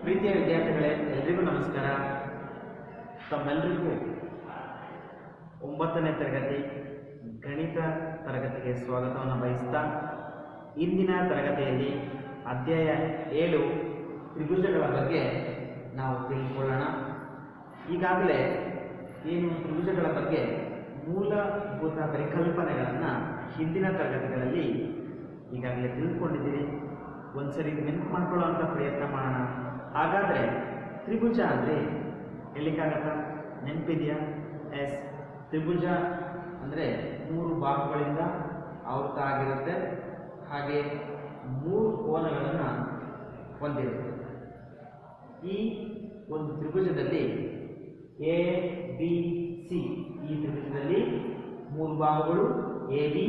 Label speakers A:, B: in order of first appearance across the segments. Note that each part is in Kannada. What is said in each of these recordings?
A: ಪ್ರೀತಿಯ ವಿದ್ಯಾರ್ಥಿಗಳೇ, ಎಲ್ರಿಗೂ ನಮಸ್ಕಾರ. ತಮ್ಮೆಲ್ಲರಿಗೂ 9ನೇ ತರಗತಿ ಗಣಿತ ತರಗತಿಗೆ ಸ್ವಾಗತವನ್ನು ಬಯಸ್ತಾ, ಇಂದಿನ ತರಗತಿಯಲ್ಲಿ ಅಧ್ಯಾಯ 7 ತ್ರಿಭುಜಗಳ ಬಗ್ಗೆ ನಾವು ತಿಳಿದುಕೊಳ್ಳೋಣ. ಈಗಾಗಲೇ ಏನು ತ್ರಿಭುಜಗಳ ಬಗ್ಗೆ ಮೂಲಭೂತ ಪರಿಕಲ್ಪನೆಗಳನ್ನು ಹಿಂದಿನ ತರಗತಿಗಳಲ್ಲಿ ಈಗಾಗಲೇ ತಿಳಿದುಕೊಂಡಿದ್ದೀರಿ. ಒಂದ್ಸರಿ ನೆನಪು ಮಾಡ್ಕೊಳ್ಳೋಂಥ ಪ್ರಯತ್ನ ಮಾಡೋಣ. ಹಾಗಾದರೆ ತ್ರಿಭುಜ ಅಂದರೆ ಹೇಳಲಿಕ್ಕಾಗತ್ತಾ? ನೆನಪಿದೆಯಾ? ಎಸ್, ತ್ರಿಭುಜ ಅಂದರೆ 3 ಭಾಗಗಳಿಂದ ಆವೃತ ಆಗಿರುತ್ತೆ, ಹಾಗೆ 3 ಕೋನಗಳನ್ನು ಹೊಂದಿರುತ್ತೆ. ಈ ಒಂದು ತ್ರಿಭುಜದಲ್ಲಿ ಎ ಬಿ ಸಿ, ಈ ತ್ರಿಭುಜದಲ್ಲಿ 3 ಭಾಗಗಳು ಎ ಬಿ,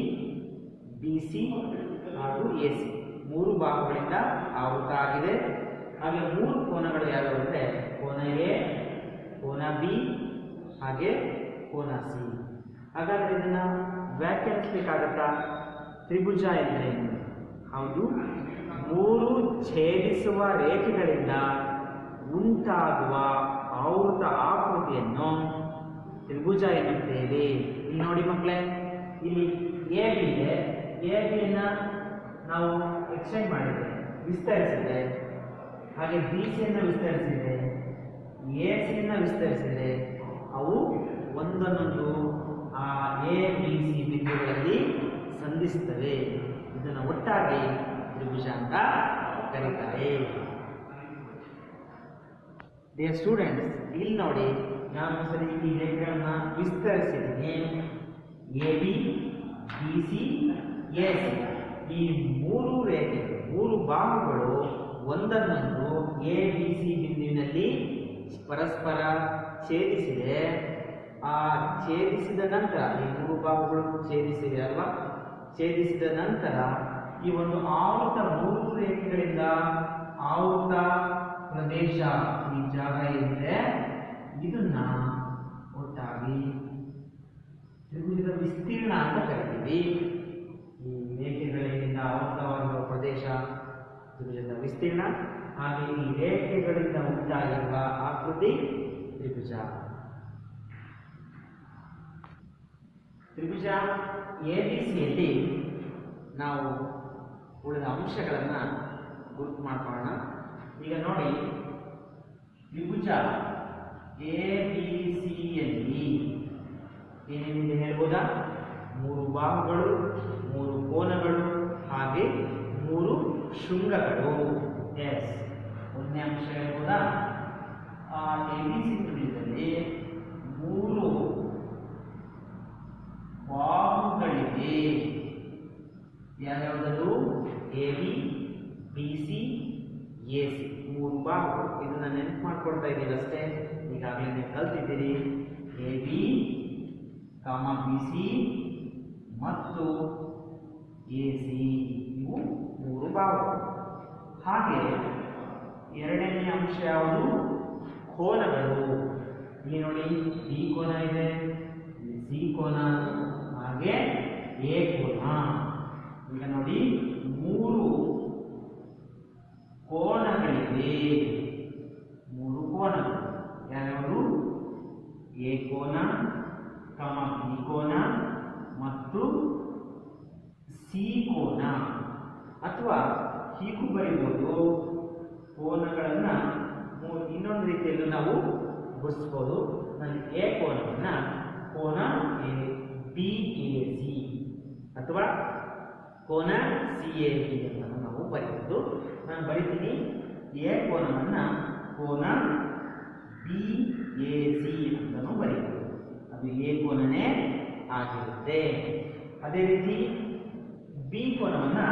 A: ಬಿ ಸಿ ಹಾಗೂ ಎ ಸಿ 3 ಭಾಗಗಳಿಂದ ಆವೃತ ಆಗಿದೆ. ಹಾಗೆ 3 ಕೋನಗಳು ಯಾವ್ಯಾವು ಅಂದರೆ ಕೋನ ಎ, ಕೋನ ಬಿ ಹಾಗೆ ಕೋನ ಸಿ. ಹಾಗಾದರೆ ಇದನ್ನು ವ್ಯಾಖ್ಯಾನಿಸಬೇಕಾಗತ್ತಾ? ತ್ರಿಭುಜ ಎಂದರೆ ಹೌದು, 3 ಛೇದಿಸುವ ರೇಖೆಗಳಿಂದ ಉಂಟಾಗುವ ಆವೃತ ಆಕೃತಿಯನ್ನು ತ್ರಿಭುಜ ಎನ್ನುತ್ತೇವೆ. ಇಲ್ಲಿ ನೋಡಿ ಮಕ್ಕಳೇ, ಇಲ್ಲಿ ಎ ಬಿ ಇದೆ. ಎ ಬಿಯನ್ನು ನಾವು ಎಕ್ಸ್ಟೆಂಡ್ ಮಾಡಿದೆ, ವಿಸ್ತರಿಸಿದೆ. ಹಾಗೆ ಬಿ ಸಿಯನ್ನು ವಿಸ್ತರಿಸಿದೆ, ಎ ಸಿಯನ್ನು ವಿಸ್ತರಿಸಿದೆ. ಅವು ಒಂದೊಂದು ಆ ಎ ಬಿ ಸಿ ಬಿಂದುಗಳಲ್ಲಿ ಸಂಧಿಸುತ್ತವೆ. ಇದನ್ನು ಒಟ್ಟಾಗಿ ತ್ರಿಭುಜ ಅಂತ ಕರೀತಾರೆ. ಡಿಯರ್ ಸ್ಟೂಡೆಂಟ್ಸ್, ಇಲ್ಲಿ ನೋಡಿ, ನಾನು ಸರಿ ಈ ರೇಖೆಗಳನ್ನು ವಿಸ್ತರಿಸಿದ್ದೀನಿ. A B, B C, A C, ಈ 3 ರೇಖೆಗಳು, 3 ಭಾಗಗಳು ಒಂದನ್ನೊಂದು ಎ ಬಿ ಸಿ ಬಿಂದುವಿನಲ್ಲಿ ಪರಸ್ಪರ ಛೇದಿಸಿದೆ. ಆ ಛೇದಿಸಿದ ನಂತರ ಈ 3 ಭಾಗಗಳು ಛೇದಿಸಿವೆ ಅಲ್ವಾ? ಛೇದಿಸಿದ ನಂತರ ಈ ಒಂದು ಆವೃತ 3 ರೇಖೆಗಳಿಂದ ಆವೃತ ಪ್ರದೇಶ, ಈ ಜಾಗ ಏನಿದೆ ಇದನ್ನ ಒಟ್ಟಾಗಿ ತ್ರಿಭುಜದ ವಿಸ್ತೀರ್ಣ ಅಂತ ಕರಿತೀವಿ. ಈ ರೇಖೆಗಳಿಂದ ಆವೃತವಾಗಿರುವ ಪ್ರದೇಶ ತ್ರಿಭುಜದ ವಿಸ್ತೀರ್ಣ. ಹಾಗೆ ಈ ರೇಖೆಗಳಿಂದ ಉಂಟಾಗಿರುವ ಆಕೃತಿ ತ್ರಿಭುಜ. ತ್ರಿಭುಜ ಎ ಬಿ ಸಿಯಲ್ಲಿ ನಾವು ಉಳಿದ ಅಂಶಗಳನ್ನು ಗುರುತು ಮಾಡ್ಕೊಳ್ಳೋಣ. ಈಗ ನೋಡಿ, ತ್ರಿಭುಜ ಎ ಬಿ ಸಿಯಲ್ಲಿ ಏನೇನಿದೆ ಹೇಳ್ಬೋದಾ? 3 ಭಾಗಗಳು, 3 ಕೋನಗಳು, ಹಾಗೆ 3 ಶೃಂಗಗಳು. ಎಸ್, ಒಂದನೇ ಅಂಶ ಹೇಳ್ಬೋದಾ? ಆ ಎ ಬಿ ಸಿ ತ್ರಿಭುಜದಲ್ಲಿ 3 ಬಾಹುಗಳಿವೆ. ಯಾವ್ಯಾವುದದು? A B, B C, A C 3 ಬಾಹುಗಳು. ಇದನ್ನ ನೆನಪು ಮಾಡ್ಕೊಳ್ತಾ ಇದ್ದೀವಿ ಅಷ್ಟೇ, ಈಗಾಗಲೇ ನೀವು ಕಲ್ತಿದ್ದೀರಿ. ಎ ಬಿ, ಬಿ ಸಿ ಮತ್ತು ಎ ಸಿ, ಇವು 3 ಬಾಹುಗಳು. ಹಾಗೆ ಎರಡನೇ ಅಂಶ ಯಾವುದು? ಕೋನಗಳು. ಇಲ್ಲಿ ನೋಡಿ, ಬಿ ಕೋನ ಇದೆ, ಸಿ ಕೋನ, ಹಾಗೆ ಎ ಕೋನ. ಈಗ ನೋಡಿ, 3 ಕೋನಗಳಿವೆ. 3 ಕೋನಗಳು ಯಾವ್ಯಾವುದು? ಎ ಕೋನ, ಬಿ ಕೋನ ಮತ್ತು ಸಿ ಕೋನ. ಅಥವಾ ಹೀಗೂ ಬರೀಬಹುದು, ಕೋನಗಳನ್ನು ಇನ್ನೊಂದು ರೀತಿಯಲ್ಲಿ ನಾವು ಗುರುತಿಸಬಹುದು. ನಾನು ಎ ಕೋನವನ್ನು ಕೋನ ಎ ಬಿ ಎ ಸಿ ಅಥವಾ ಕೋನ ಸಿ ಎ ಬಿ ಅಂತ ನಾವು ಬರೀಬಹುದು. ನಾನು ಬರೀತೀನಿ, ಎ ಕೋನವನ್ನು ಕೋನ ಬಿ ಎ ಸಿ ಅಂತಲೂ ಬರೀಬಹುದು. ಅದು ಎ ಕೋನನೇ ಆಗಿರುತ್ತೆ. ಅದೇ ರೀತಿ ಬಿ ಕೋನವನ್ನು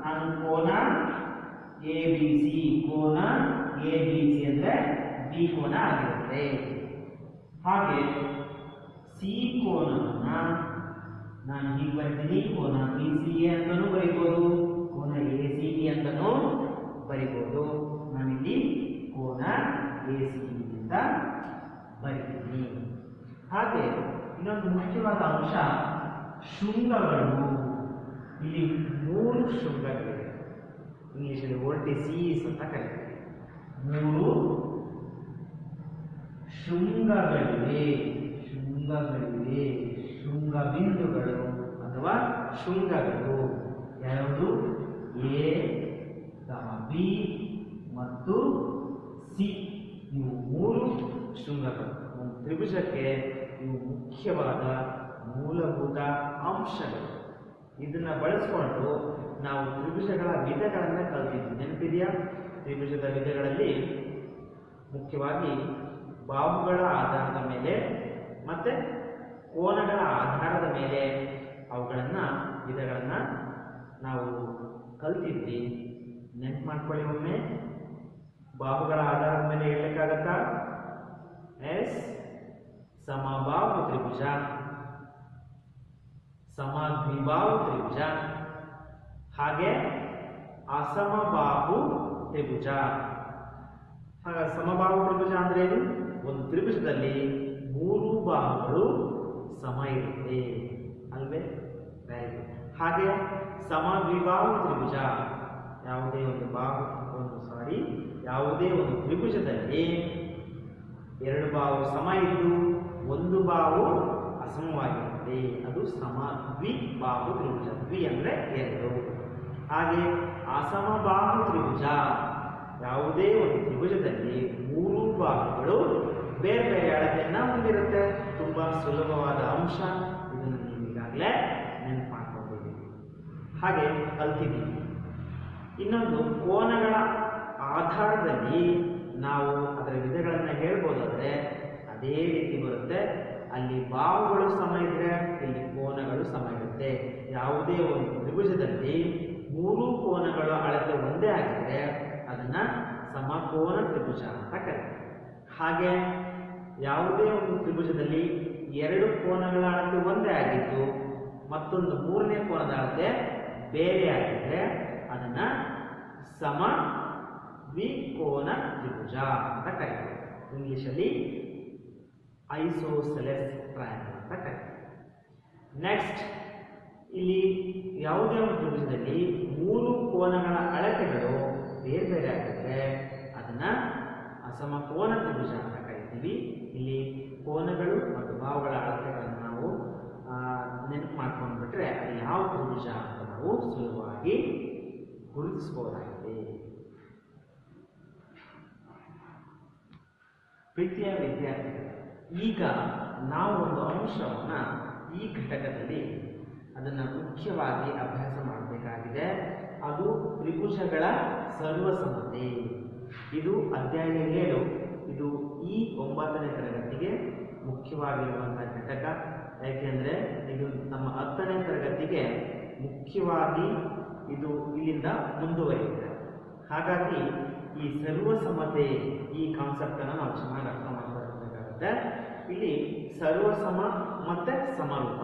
A: ನಾನು ಕೋನ ಎ ಬಿ ಸಿ, ಕೋನ ಎ ಬಿ ಸಿ ಅಂದರೆ ಬಿ ಕೋನ ಆಗಿರುತ್ತೆ. ಹಾಗೆ ಸಿ ಕೋನವನ್ನು ನಾನು ಹೀಗೆ ಬರ್ತೀನಿ, ಕೋನ ಬಿ ಸಿ ಎ ಅಂತಲೂ ಬರೀಬೋದು, ಕೋನ ಎ ಸಿ ಬಿ ಅಂತಲೂ ಬರೀಬೋದು. ನಾನಿಲ್ಲಿ ಕೋನ ಎ ಸಿ ಬಿ ಅಂತ ಬರೀತೀನಿ. ಹಾಗೆ ಇನ್ನೊಂದು ಮುಖ್ಯವಾದ ಅಂಶ ಶೃಂಗಗಳು. ಇಲ್ಲಿ 3 ಶೃಂಗಗಳಿವೆ. ಇಂಗ್ಲಿಷಲ್ಲಿ ವೋಲ್ಟೇಸೀಸ್ ಅಂತ ಕರೀತಾರೆ. 3 ಶೃಂಗಗಳಿವೆ, ಶೃಂಗಗಳಿವೆ, ಶೃಂಗ ಬಿಂದುಗಳು ಅಥವಾ ಶೃಂಗಗಳು ಯಾವುದು? ಎ, ಬಿ ಮತ್ತು ಸಿ. ಇವು ಮೂರು ಶೃಂಗಗಳು. ಒಂದು ತ್ರಿಭುಜಕ್ಕೆ ಇವು ಮುಖ್ಯವಾದ ಮೂಲಭೂತ ಅಂಶಗಳು. ಇದನ್ನ ಬಳಸಿಕೊಂಡು ನಾವು ತ್ರಿಭುಜಗಳ ವಿಧಗಳನ್ನು ಕಲಿತಿದ್ವಿ. ನೆನಪಿದೆಯಾ? ತ್ರಿಭುಜದ ವಿಧಗಳಲ್ಲಿ ಮುಖ್ಯವಾಗಿ ಬಾಹುಗಳ ಆಧಾರದ ಮೇಲೆ ಮತ್ತೆ ಕೋನಗಳ ಆಧಾರದ ಮೇಲೆ ಅವುಗಳನ್ನು ವಿಧಗಳನ್ನು ನಾವು ಕಲ್ತಿದ್ವಿ. ನೆನ್ಪು ಮಾಡ್ಕೊಳ್ಳಿ ಒಮ್ಮೆ. ಬಾಹುಗಳ ಆಧಾರದ ಮೇಲೆ ಹೇಳಲಿಕ್ಕಾಗತ್ತಾ? ಎಸ್, ಸಮಬಾಹು ತ್ರಿಭುಜ, ಸಮದ್ವಿಬಾಹು ತ್ರಿಭುಜ, ಹಾಗೆ ಅಸಮಬಾಹು ತ್ರಿಭುಜ. ಹಾಗೆ ಸಮಬಾಹು ತ್ರಿಭುಜ ಅಂದ್ರೆ ಏನು? ಒಂದು ತ್ರಿಭುಜದಲ್ಲಿ ಮೂರು ಬಾಹುಗಳು ಸಮ ಇರುತ್ತೆ ಅಲ್ವೇ? ಹಾಗೆ ಸಮದ್ವಿಬಾಹು ತ್ರಿಭುಜ, ಯಾವುದೇ ಒಂದು ಯಾವುದೇ ಒಂದು ತ್ರಿಭುಜದಲ್ಲಿ ಎರಡು ಬಾಹು ಸಮ ಇದ್ದು ಒಂದು ಬಾಹು ಅಸಮವಾಗಿರುತ್ತೆ. ಅದು ಸಮದ್ವಿಬಾಹು ತ್ರಿಭುಜ. ದ್ವಿ ಅಂದ್ರೆ ಎರಡು. ಹಾಗೆ ಅಸಮಬಾಹು ತ್ರಿಭುಜ, ಯಾವುದೇ ಒಂದು ತ್ರಿಭುಜದಲ್ಲಿ ಮೂರು ಬಾಹುಗಳು ಬೇರೆ ಬೇರೆ ಅಳತೆಯನ್ನ ಹೊಂದಿರುತ್ತೆ. ತುಂಬಾ ಸುಲಭವಾದ ಅಂಶ. ಇದನ್ನು ನೀವು ಈಗಾಗಲೇ ನೆನಪು ಮಾಡ್ಕೊಳ್ಬೋದು. ಹಾಗೆ ಕಲ್ತಿದ್ದೀವಿ. ಇನ್ನೊಂದು ಕೋನಗಳ ಆಧಾರದಲ್ಲಿ ನಾವು ಅದರ ವಿಧಗಳನ್ನು ಹೇಳ್ಬೋದಾದ್ರೆ ಅದೇ ರೀತಿ ಬರುತ್ತೆ. ಅಲ್ಲಿ ಬಾಹುಗಳು ಸಮ ಇದ್ರೆ ಇಲ್ಲಿ ಕೋನಗಳು ಸಮ ಇರುತ್ತೆ. ಯಾವುದೇ ಒಂದು ತ್ರಿಭುಜದಲ್ಲಿ ಮೂರು ಕೋನಗಳ ಅಳತೆ ಒಂದೇ ಆಗಿದ್ರೆ ಅದನ್ನ ಸಮಕೋನ ತ್ರಿಭುಜ ಅಂತ ಕರೀತಾರೆ. ಹಾಗೆ ಯಾವುದೇ ಒಂದು ತ್ರಿಭುಜದಲ್ಲಿ ಎರಡು ಕೋನಗಳ ಅಳತೆ ಒಂದೇ ಆಗಿದ್ದು ಮತ್ತೊಂದು ಮೂರನೇ ಕೋನದ ಅಳತೆ ಬೇರೆ ಆಗಿದ್ರೆ ಅದನ್ನ ಸಮದ್ವಿಕೋನ ತ್ರಿಭುಜ ಅಂತ ಕರೀತಾರೆ. ಇಂಗ್ಲಿಷಲ್ಲಿ ಐಸೋಸೆಲೆಸ್ ಟ್ರಯಾಂಗಲ್ ಅಂತ ಕರೀತಾರೆ. ನೆಕ್ಸ್ಟ್, ಇಲ್ಲಿ ಯಾವುದೇ ಒಂದು ತ್ರಿಭುಜದಲ್ಲಿ ಮೂರು ಕೋನಗಳ ಅಳತೆಗಳು ಬೇರೆ ಬೇರೆ ಆಗಿದ್ರೆ ಅದನ್ನ ಅಸಮಕೋನ ತ್ರಿಭುಜ ಅಂತ ಕರಿತೀವಿ. ಇಲ್ಲಿ ಕೋನಗಳು ಮತ್ತು ಬಾಹುಗಳ ಅಳತೆಗಳನ್ನು ನಾವು ನೆನಪು ಮಾಡ್ಕೊಂಡು ಬಿಟ್ರೆ ಅದು ಯಾವ ತ್ರಿಭುಜ ಅಂತ ನಾವು ಸುಲಭವಾಗಿ ಗುರುತಿಸಬಹುದಾಗಿದೆ. ಪ್ರೀತಿಯ ವಿದ್ಯಾರ್ಥಿಗಳು, ಈಗ ನಾವು ಒಂದು ಅಂಶವನ್ನ ಈ ಘಟಕದಲ್ಲಿ ಅದನ್ನು ಮುಖ್ಯವಾಗಿ ಅಭ್ಯಾಸ ಮಾಡಬೇಕಾಗಿದೆ. ಅದು ತ್ರಿಭುಜಗಳ ಸರ್ವಸಮತೆ. ಇದು ಅಧ್ಯಾಯ 7. ಇದು ಈ 9ನೇ ತರಗತಿಗೆ ಮುಖ್ಯವಾಗಿರುವಂತಹ ಘಟಕ. ಯಾಕೆಂದ್ರೆ ಇದು ನಮ್ಮ 10ನೇ ತರಗತಿಗೆ ಮುಖ್ಯವಾಗಿ ಇದು ಇಲ್ಲಿಂದ ಮುಂದುವರಿಯುತ್ತೆ. ಹಾಗಾಗಿ ಈ ಸರ್ವಸಮತೆ ಈ ಕಾನ್ಸೆಪ್ಟ್ ಅನ್ನು ನಾವು ಚೆನ್ನಾಗಿ ಅರ್ಥ ಮಾಡಬೇಕಾಗುತ್ತೆ. ಇಲ್ಲಿ ಸರ್ವಸಮ ಮತ್ತೆ ಸಮರೂಪ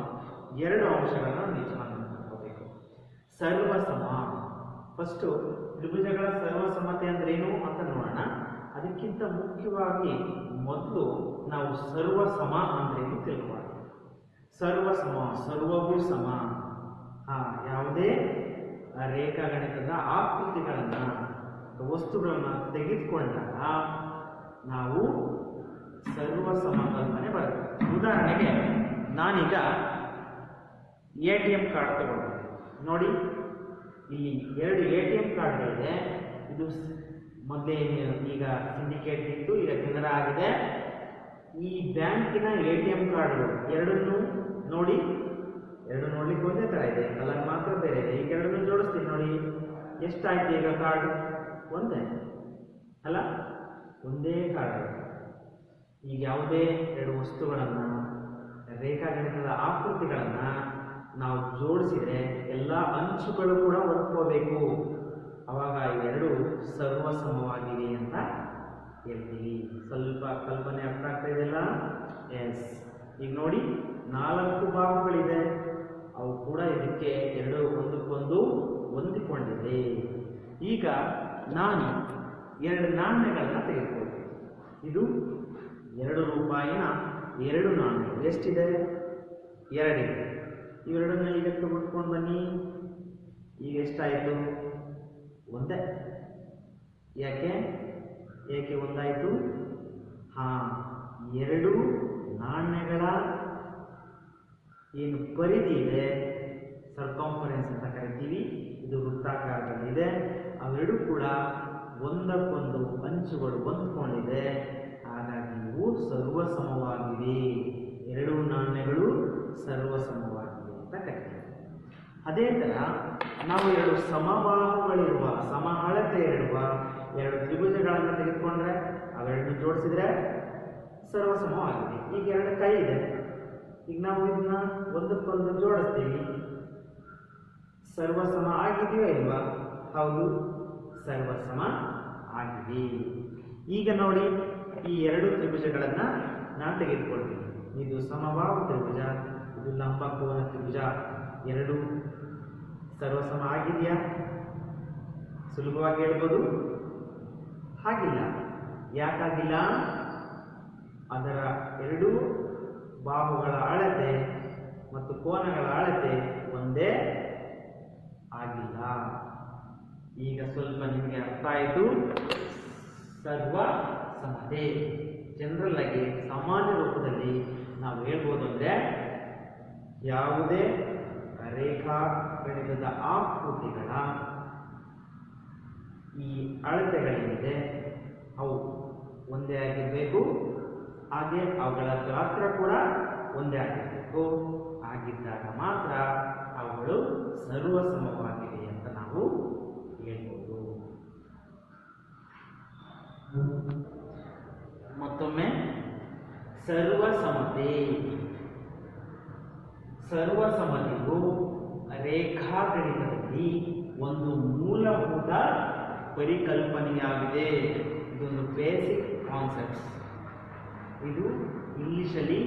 A: ಎರಡು ಅಂಶಗಳನ್ನ ನೀವು ಚೆನ್ನಾಗಿ ನೋಡ್ಕೋಬೇಕು. ಸರ್ವಸಮ, ಫಸ್ಟು ತ್ರಿಭುಜಗಳ ಸರ್ವಸಮತೆ ಅಂದ್ರೆ ಏನು ಅಂತ ನೋಡೋಣ. ಅದಕ್ಕಿಂತ ಮುಖ್ಯವಾಗಿ ಮೊದಲು ನಾವು ಸರ್ವಸಮ ಅಂದ್ರೆ ಏನು ತಿಳ್ಕೊಳ್ಳೋಣ. ಸರ್ವಸಮ, ಸರ್ವವೂ ಸಮ. ಯಾವುದೇ ರೇಖಾಗಣಿತದ ಆಕೃತಿಗಳನ್ನ ವಸ್ತುಗಳನ್ನ ತೆಗೆದುಕೊಂಡಾಗ ನಾವು ಸರ್ವಸಮ ಕಲ್ಪನೆ ಬರುತ್ತೆ. ಉದಾಹರಣೆಗೆ ನಾನೀಗ ATM ಕಾರ್ಡ್ ತಗೊಂಡೆ. ನೋಡಿ, ಇಲ್ಲಿ ಎರಡು ATM ಕಾರ್ಡ್ಗಳಿದೆ. ಇದು ಮೊದಲೇ ಈಗ ಸಿಂಡಿಕೇಟ್ ಇತ್ತು, ಈಗ ಕೆನರಾ ಆಗಿದೆ. ಈ ಬ್ಯಾಂಕಿನ ATM ಕಾರ್ಡ್ಗಳು ಎರಡನ್ನೂ ನೋಡಿ, ಎರಡು ನೋಡ್ಲಿಕ್ಕೆ ಒಂದೇ ತರ ಇದೆ, ಕಲರ್ ಮಾತ್ರ ಬೇರೆ ಇದೆ. ಈಗ ಎರಡನ್ನೂ ಜೋಡಿಸ್ತೀನಿ ನೋಡಿ, ಎಷ್ಟಾಯ್ತು ಈಗ ಕಾರ್ಡ್? ಒಂದೇ ಅಲ್ಲ, ಒಂದೇ ಕಾರ್ಡ್. ಈಗ ಯಾವುದೇ ಎರಡು ವಸ್ತುಗಳನ್ನ ರೇಖಾಗಣಿತದ ಆಕೃತಿಗಳನ್ನ ನಾವು ಜೋಡಿಸಿದ್ರೆ ಎಲ್ಲ ಅಂಚುಗಳು ಕೂಡ ಹೊಂದ್ಕೋಬೇಕು. ಅವಾಗ ಇವೆರಡು ಸರ್ವಸಮವಾಗಿವೆ ಅಂತ ಹೇಳ್ತೀವಿ. ಸ್ವಲ್ಪ ಕಲ್ಪನೆ ಅರ್ಥ ಆಗ್ತಾ ಇದೆಯಲ್ಲ? ಎಸ್. ಈಗ ನೋಡಿ, 4 ಬಾಹುಗಳಿದೆ. ಅವು ಕೂಡ ಇದಕ್ಕೆ ಎರಡು ಒಂದಕ್ಕೊಂದು ಹೊಂದಿಕೊಂಡಿದೆ. ಈಗ ನಾನು 2 ನಾಣ್ಯಗಳನ್ನ ತೆಗೆದುಕೊಳ್ತೀನಿ. ಇದು 2 ರೂಪಾಯಿನ 2 ನಾಣ್ಯಗಳು. ಎಷ್ಟಿದೆ? 2 ಇದೆ. ಇವೆರಡನ್ನ ಈಗ ತೆಗೆದುಕೊಂಡು ಬನ್ನಿ. ಈಗ ಎಷ್ಟಾಯಿತು? ಒಂದೇ. ಯಾಕೆ ಒಂದಾಯಿತು? ಎರಡು ನಾಣ್ಯಗಳ ಏನು ಪರಿಧಿ ಇದೆ ಸರ್ಕಂಫರೆನ್ಸ್ ಅಂತ ಕರಿತೀವಿ, ಇದು ವೃತ್ತಾಕಾರದಲ್ಲಿದೆ. ಅವೆರಡೂ ಕೂಡ ಒಂದಕ್ಕೊಂದು ಅಂಚುಗಳು ಹೊಂದ್ಕೊಂಡಿದೆ, ಹಾಗಾಗಿ ಇವು ಸರ್ವಸಮವಾಗಿವೆ. ಎರಡು ನಾಣ್ಯಗಳು ಸರ್ವಸಮವಾಗಿವೆ ಅಂತ ಕರಿತೀವಿ. ಅದೇ ಥರ ನಾವು ಎರಡು ಸಮಬಾಹುಗಳಿರುವ ಸಮ ಅಳತೆ ಇರುವ ಎರಡು ತ್ರಿಭುಜಗಳನ್ನು ತೆಗೆದುಕೊಂಡ್ರೆ ಅವೆರಡನ್ನು ಜೋಡಿಸಿದ್ರೆ ಸರ್ವಸಮವಾಗಿದೆ. ಈಗ ಎರಡು ಕೈ ಇದೆ, ಈಗ ನಾವು ಇದನ್ನ ಒಂದಕ್ಕೊಂದು ಜೋಡಿಸ್ತೀವಿ, ಸರ್ವಸಮ ಆಗಿದೆಯೋ ಇಲ್ವಾ? ಹೌದು, ಸರ್ವಸಮ ಆಗಿದೆ. ಈಗ ನೋಡಿ, ಈ ಎರಡು ತ್ರಿಭುಜಗಳನ್ನು ನಾನು ತೆಗೆದುಕೊಳ್ತೀನಿ. ಇದು ಸಮಬಾಹು ತ್ರಿಭುಜ, ಇದು ಲಂಬಕೋನ ತ್ರಿಭುಜ. ಎರಡು ಸರ್ವಸಮ ಆಗಿದೆಯಾ? ಸುಲಭವಾಗಿ ಹೇಳ್ಬೋದು. ಹಾಗಿಲ್ಲ. ಯಾಕಾಗಿಲ್ಲ? ಅದರ ಎರಡು ಬಾಹುಗಳ ಅಳತೆ ಮತ್ತು ಕೋನಗಳ ಅಳತೆ ಒಂದೇ ಆಗಿಲ್ಲ. ಈಗ ಸ್ವಲ್ಪ ನಿಮಗೆ ಅರ್ಥ ಆಯಿತು. ಸರ್ವ ಸಮತೆ ಜನರಲ್ ಆಗಿ ಸಾಮಾನ್ಯ ರೂಪದಲ್ಲಿ ನಾವು ಹೇಳ್ಬೋದು ಅಂದರೆ ಯಾವುದೇ ರೇಖಾ ಗಣಿತದ ಆಕೃತಿಗಳ ಈ ಅಳತೆಗಳೇನಿದೆ ಅವು ಒಂದೇ ಆಗಿರಬೇಕು, ಹಾಗೆ ಅವುಗಳ ಗಾತ್ರ ಕೂಡ ಒಂದೇ ಆಗಿರಬೇಕು. ಆಗಿದ್ದಾಗ ಮಾತ್ರ ಅವುಗಳು ಸರ್ವಸಮವಾಗಿವೆ ಅಂತ ನಾವು ಹೇಳ್ಬೋದು. ಮತ್ತೊಮ್ಮೆ ಸರ್ವಸಮತೆ. ಸರ್ವಸಮತೆಯು ರೇಖಾಗಣಿತದಲ್ಲಿ ಒಂದು ಮೂಲಭೂತ ಪರಿಕಲ್ಪನೆಯಾಗಿದೆ. ಇದೊಂದು ಬೇಸಿಕ್ ಕಾನ್ಸೆಪ್ಟ್ಸ್. ಇದು ಇಂಗ್ಲಿಷಲ್ಲಿ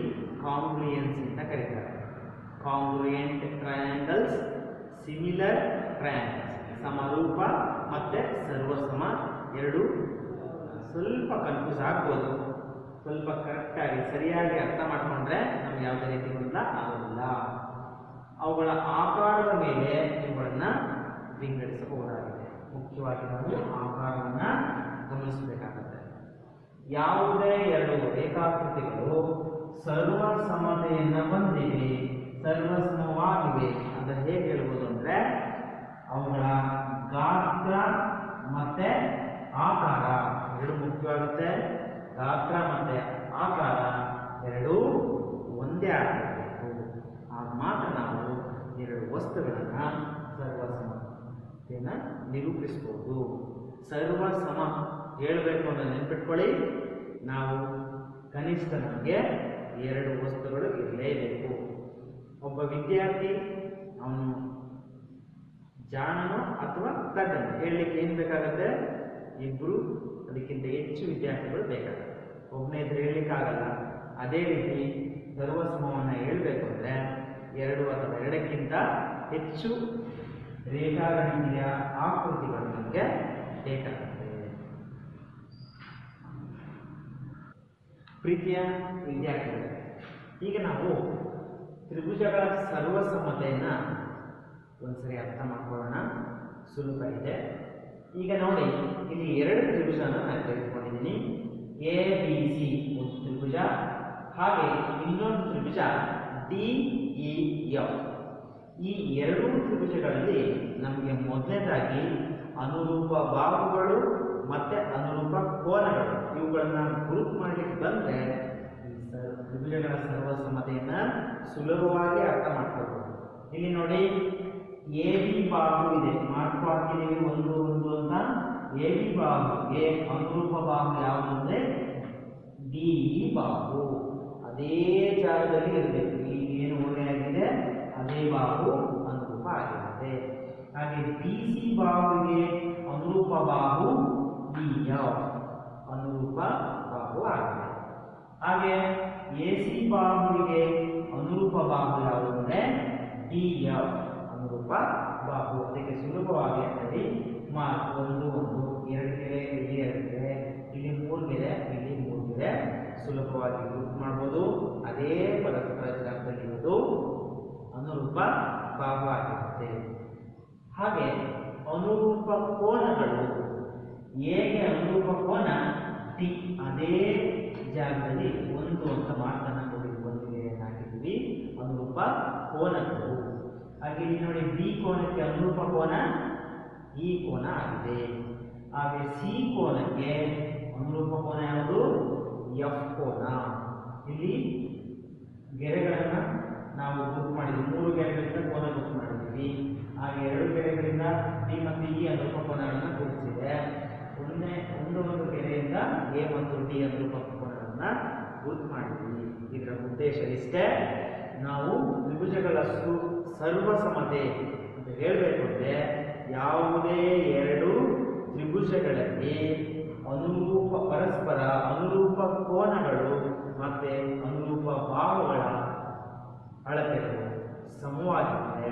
A: ಕಾಂಗ್ರುಯೆನ್ಸ್ ಅಂತ ಕರೀತಾರೆ. Congruent triangles, similar triangles. ಸಮರೂಪ ಮತ್ತು ಸರ್ವಸಮ ಎರಡು ಸ್ವಲ್ಪ ಕನ್ಫ್ಯೂಸ್ ಆಗ್ಬೋದು. ಸ್ವಲ್ಪ ಕರೆಕ್ಟಾಗಿ ಸರಿಯಾಗಿ ಅರ್ಥ ಮಾಡಿಕೊಂಡ್ರೆ ನಮ್ಗೆ ಯಾವುದೇ ರೀತಿ ಗೊಂದಲ ಆಗೋದಿಲ್ಲ. ಅವುಗಳ ಆಕಾರದ ಮೇಲೆ ಇವುಗಳನ್ನು ವಿಂಗಡಿಸಬಹುದಾಗಿದೆ. ಮುಖ್ಯವಾಗಿ ನಾವು ಆಕಾರವನ್ನು ಗಮನಿಸಬೇಕಾಗುತ್ತೆ. ಯಾವುದೇ ಎರಡು ರೇಖಾಕೃತಿಗಳು ಸರ್ವಸಮತೆಯನ್ನು ಹೊಂದಿವೆ, ಸರ್ವಸಮವಾಗಿವೆ ಅಂತ ಹೇಗೆ ಹೇಳ್ಬೋದು ಅಂದರೆ ಅವುಗಳ ಗಾತ್ರ ಮತ್ತು ಆಕಾರ ಎರಡು ಮುಖ್ಯವಾಗುತ್ತೆ. ಗಾತ್ರ ಮತ್ತು ಆಕಾರ ಎರಡೂ ಒಂದೇ ಆಗಬೇಕು. ಆಗ ಮಾತ್ರ ನಾವು ಎರಡು ವಸ್ತುಗಳನ್ನು ಸರ್ವಸಮತೆಯನ್ನು ನಿರೂಪಿಸ್ಬೋದು. ಸರ್ವಸಮ ಹೇಳಬೇಕು ಅಂತ ನೆನ್ಪಿಟ್ಕೊಳ್ಳಿ, ನಾವು ಕನಿಷ್ಠ ನಮಗೆ ಎರಡು ವಸ್ತುಗಳು ಇರಲೇಬೇಕು. ಒಬ್ಬ ವಿದ್ಯಾರ್ಥಿ ಅವನು ಜಾಣನೋ ಅಥವಾ ತಡ್ಡನೋ ಹೇಳಲಿಕ್ಕೆ ಏನು ಬೇಕಾಗುತ್ತೆ? ಇಬ್ಬರು ಅದಕ್ಕಿಂತ ಹೆಚ್ಚು ವಿದ್ಯಾರ್ಥಿಗಳು ಬೇಕಾಗುತ್ತೆ. ಒಬ್ಬನೇ ಇದ್ರೆ ಹೇಳಲಿಕ್ಕಾಗಲ್ಲ. ಅದೇ ರೀತಿ ಸರ್ವಸಮವನ್ನು ಹೇಳಬೇಕು ಅಂದರೆ ಎರಡು ಅಥವಾ ಎರಡಕ್ಕಿಂತ ಹೆಚ್ಚು ರೇಖಾಗಣಿತೀಯ ಆಕೃತಿಗಳು ನಮಗೆ ಬೇಕಾಗುತ್ತೆ. ಪ್ರೀತಿಯ ವಿದ್ಯಾರ್ಥಿಗಳು, ಈಗ ನಾವು ತ್ರಿಭುಜಗಳ ಸರ್ವಸಮತೆಯನ್ನು ಒಂದ್ಸರಿ ಅರ್ಥ ಮಾಡ್ಕೊಳ್ಳೋಣ. ಸುಲಭ ಇದೆ. ಈಗ ನೋಡಿ, ಇಲ್ಲಿ ಎರಡು ತ್ರಿಭುಜನ ನಾನು ತೆಗೆದುಕೊಂಡಿದ್ದೀನಿ. ಎ ಬಿ ಸಿ ಒಂದು ತ್ರಿಭುಜ, ಹಾಗೆ ಇನ್ನೊಂದು ತ್ರಿಭುಜ ಡಿ ಇ ಎಫ್. ಈ ಎರಡೂ ತ್ರಿಭುಜಗಳಲ್ಲಿ ನಮಗೆ ಮೊದಲನೇದಾಗಿ ಅನುರೂಪ ಬಾಹುಗಳು ಮತ್ತು ಅನುರೂಪ ಕೋನಗಳು ಇವುಗಳನ್ನು ಗುರುತು ಮಾಡಲಿಕ್ಕೆ ಬಂದರೆ ಈ ತ್ರಿಭುಜಗಳ ಸರ್ವಸಮತೆಯನ್ನು ಸುಲಭವಾಗಿ ಅರ್ಥ ಮಾಡ್ಕೊಳ್ಬೋದು. ಇಲ್ಲಿ ನೋಡಿ, ಎ ಬಿ ಬಾಹು ಇದೆ, ಮಾರ್ಕ್ ಹಾಕಿದ್ದೀವಿ ಒಂದು ಒಂದು ಅಂತ. ಎ ಬಿ ಬಾಹುಗೆ ಅನುರೂಪ ಬಾಹು ಯಾವುದು ಅಂದರೆ ಡಿ ಇ ಬಾಹು. ಅದೇ ಜಾಗದಲ್ಲಿ ಇರಬೇಕು. ಈಗ ಏನು ಓರೆಯಾಗಿದೆ ಅದೇ ಬಾಹು ಅನುರೂಪ ಆಗಿರುತ್ತೆ. ಹಾಗೆ ಬಿ ಸಿ ಬಾಹುಗೆ ಅನುರೂಪ ಬಾಹು ಡಿ ಎಫ್ ಅನುರೂಪ ಬಾಹು ಆಗಿದೆ. ಹಾಗೆ ಎ ಸಿ ಬಾಹುವಿಗೆ ಅನುರೂಪ ಬಾಹು ಯಾವುದು ಅಂದರೆ ಡಿ ಎಫ್ ಅನುರೂಪ ಬಾಹು. ಅದಕ್ಕೆ ಸುಲಭವಾಗಿ ಅಂದರೆ ಮಾರ್ಕ್ ಒಂದು ಒಂದು, ಎರಡು ಗೆರೆ ಇಲ್ಲಿ ಎರಡು ಗೆರೆ, ಇಲ್ಲಿ ಮೂರು ಗೆರೆ, ಇಲ್ಲಿ ಮೂರು ಗೆರೆ ಸುಲಭವಾಗಿ ಗುರುತು ಮಾಡ್ಬೋದು. ಅದೇ ಪರಸ್ಪರ ಜಾಗದಲ್ಲಿರುವುದು ಅನುರೂಪ ಬಾಹು ಆಗಿರುತ್ತೆ. ಹಾಗೆ ಅನುರೂಪ ಕೋನಗಳು, ಹೇಗೆ ಅನುರೂಪ ಕೋನ ಟಿ ಅದೇ ಜಾಗದಲ್ಲಿ ಒಂದು 1 ಅಂತ ಮಾರ್ಕನ್ನು ಬಂದಿದೆ ಹಾಕಿದ್ದೀವಿ. ಅನುರೂಪ ಕೋನಗಳು. ಹಾಗೆ ಇಲ್ಲಿ ನೋಡಿ ಬಿ ಕೋನಕ್ಕೆ ಅನುರೂಪ ಕೋನ ಈ ಕೋನ ಆಗಿದೆ. ಹಾಗೆ ಸಿ ಕೋನಕ್ಕೆ ಅನುರೂಪ ಕೋನ ಯಾವುದು? ಎಫ್ ಕೋನ. ಇಲ್ಲಿ ಗೆರೆಗಳನ್ನು ನಾವು ಗುರುತು ಮಾಡಿದ್ವಿ. 3 ಗೆರೆಗಳಿಂದ ಕೋನ ಗುರುತು ಮಾಡಿದ್ದೀವಿ. ಹಾಗೆ 2 ಗೆರೆಗಳಿಂದ ಡಿ ಮತ್ತು ಇ ಅನುರೂಪ ಕೋನಗಳನ್ನು ಗುರುತಿಸಿದೆ. ಒಂದು ಗೆರೆಯಿಂದ ಎ ಮತ್ತು ಡಿ ಅನುರೂಪ ಕೋನಗಳನ್ನು ಗುರುತು ಮಾಡಿದ್ದೀವಿ. ಇದರ ಉದ್ದೇಶ ಇಷ್ಟೇ, ನಾವು ತ್ರಿಭುಜಗಳ ಸರ್ವಸಮತೆ ಅಂತ ಹೇಳಬೇಕು ಅಂದರೆ ಯಾವುದೇ 2 ತ್ರಿಭುಜಗಳಲ್ಲಿ ಪರಸ್ಪರ ಅನುರೂಪ ಕೋನಗಳು ಮತ್ತು ಅನುರೂಪ ಬಾಹುಗಳ ಅಳತೆಗಳು ಸಮವಾಗಿದ್ದರೆ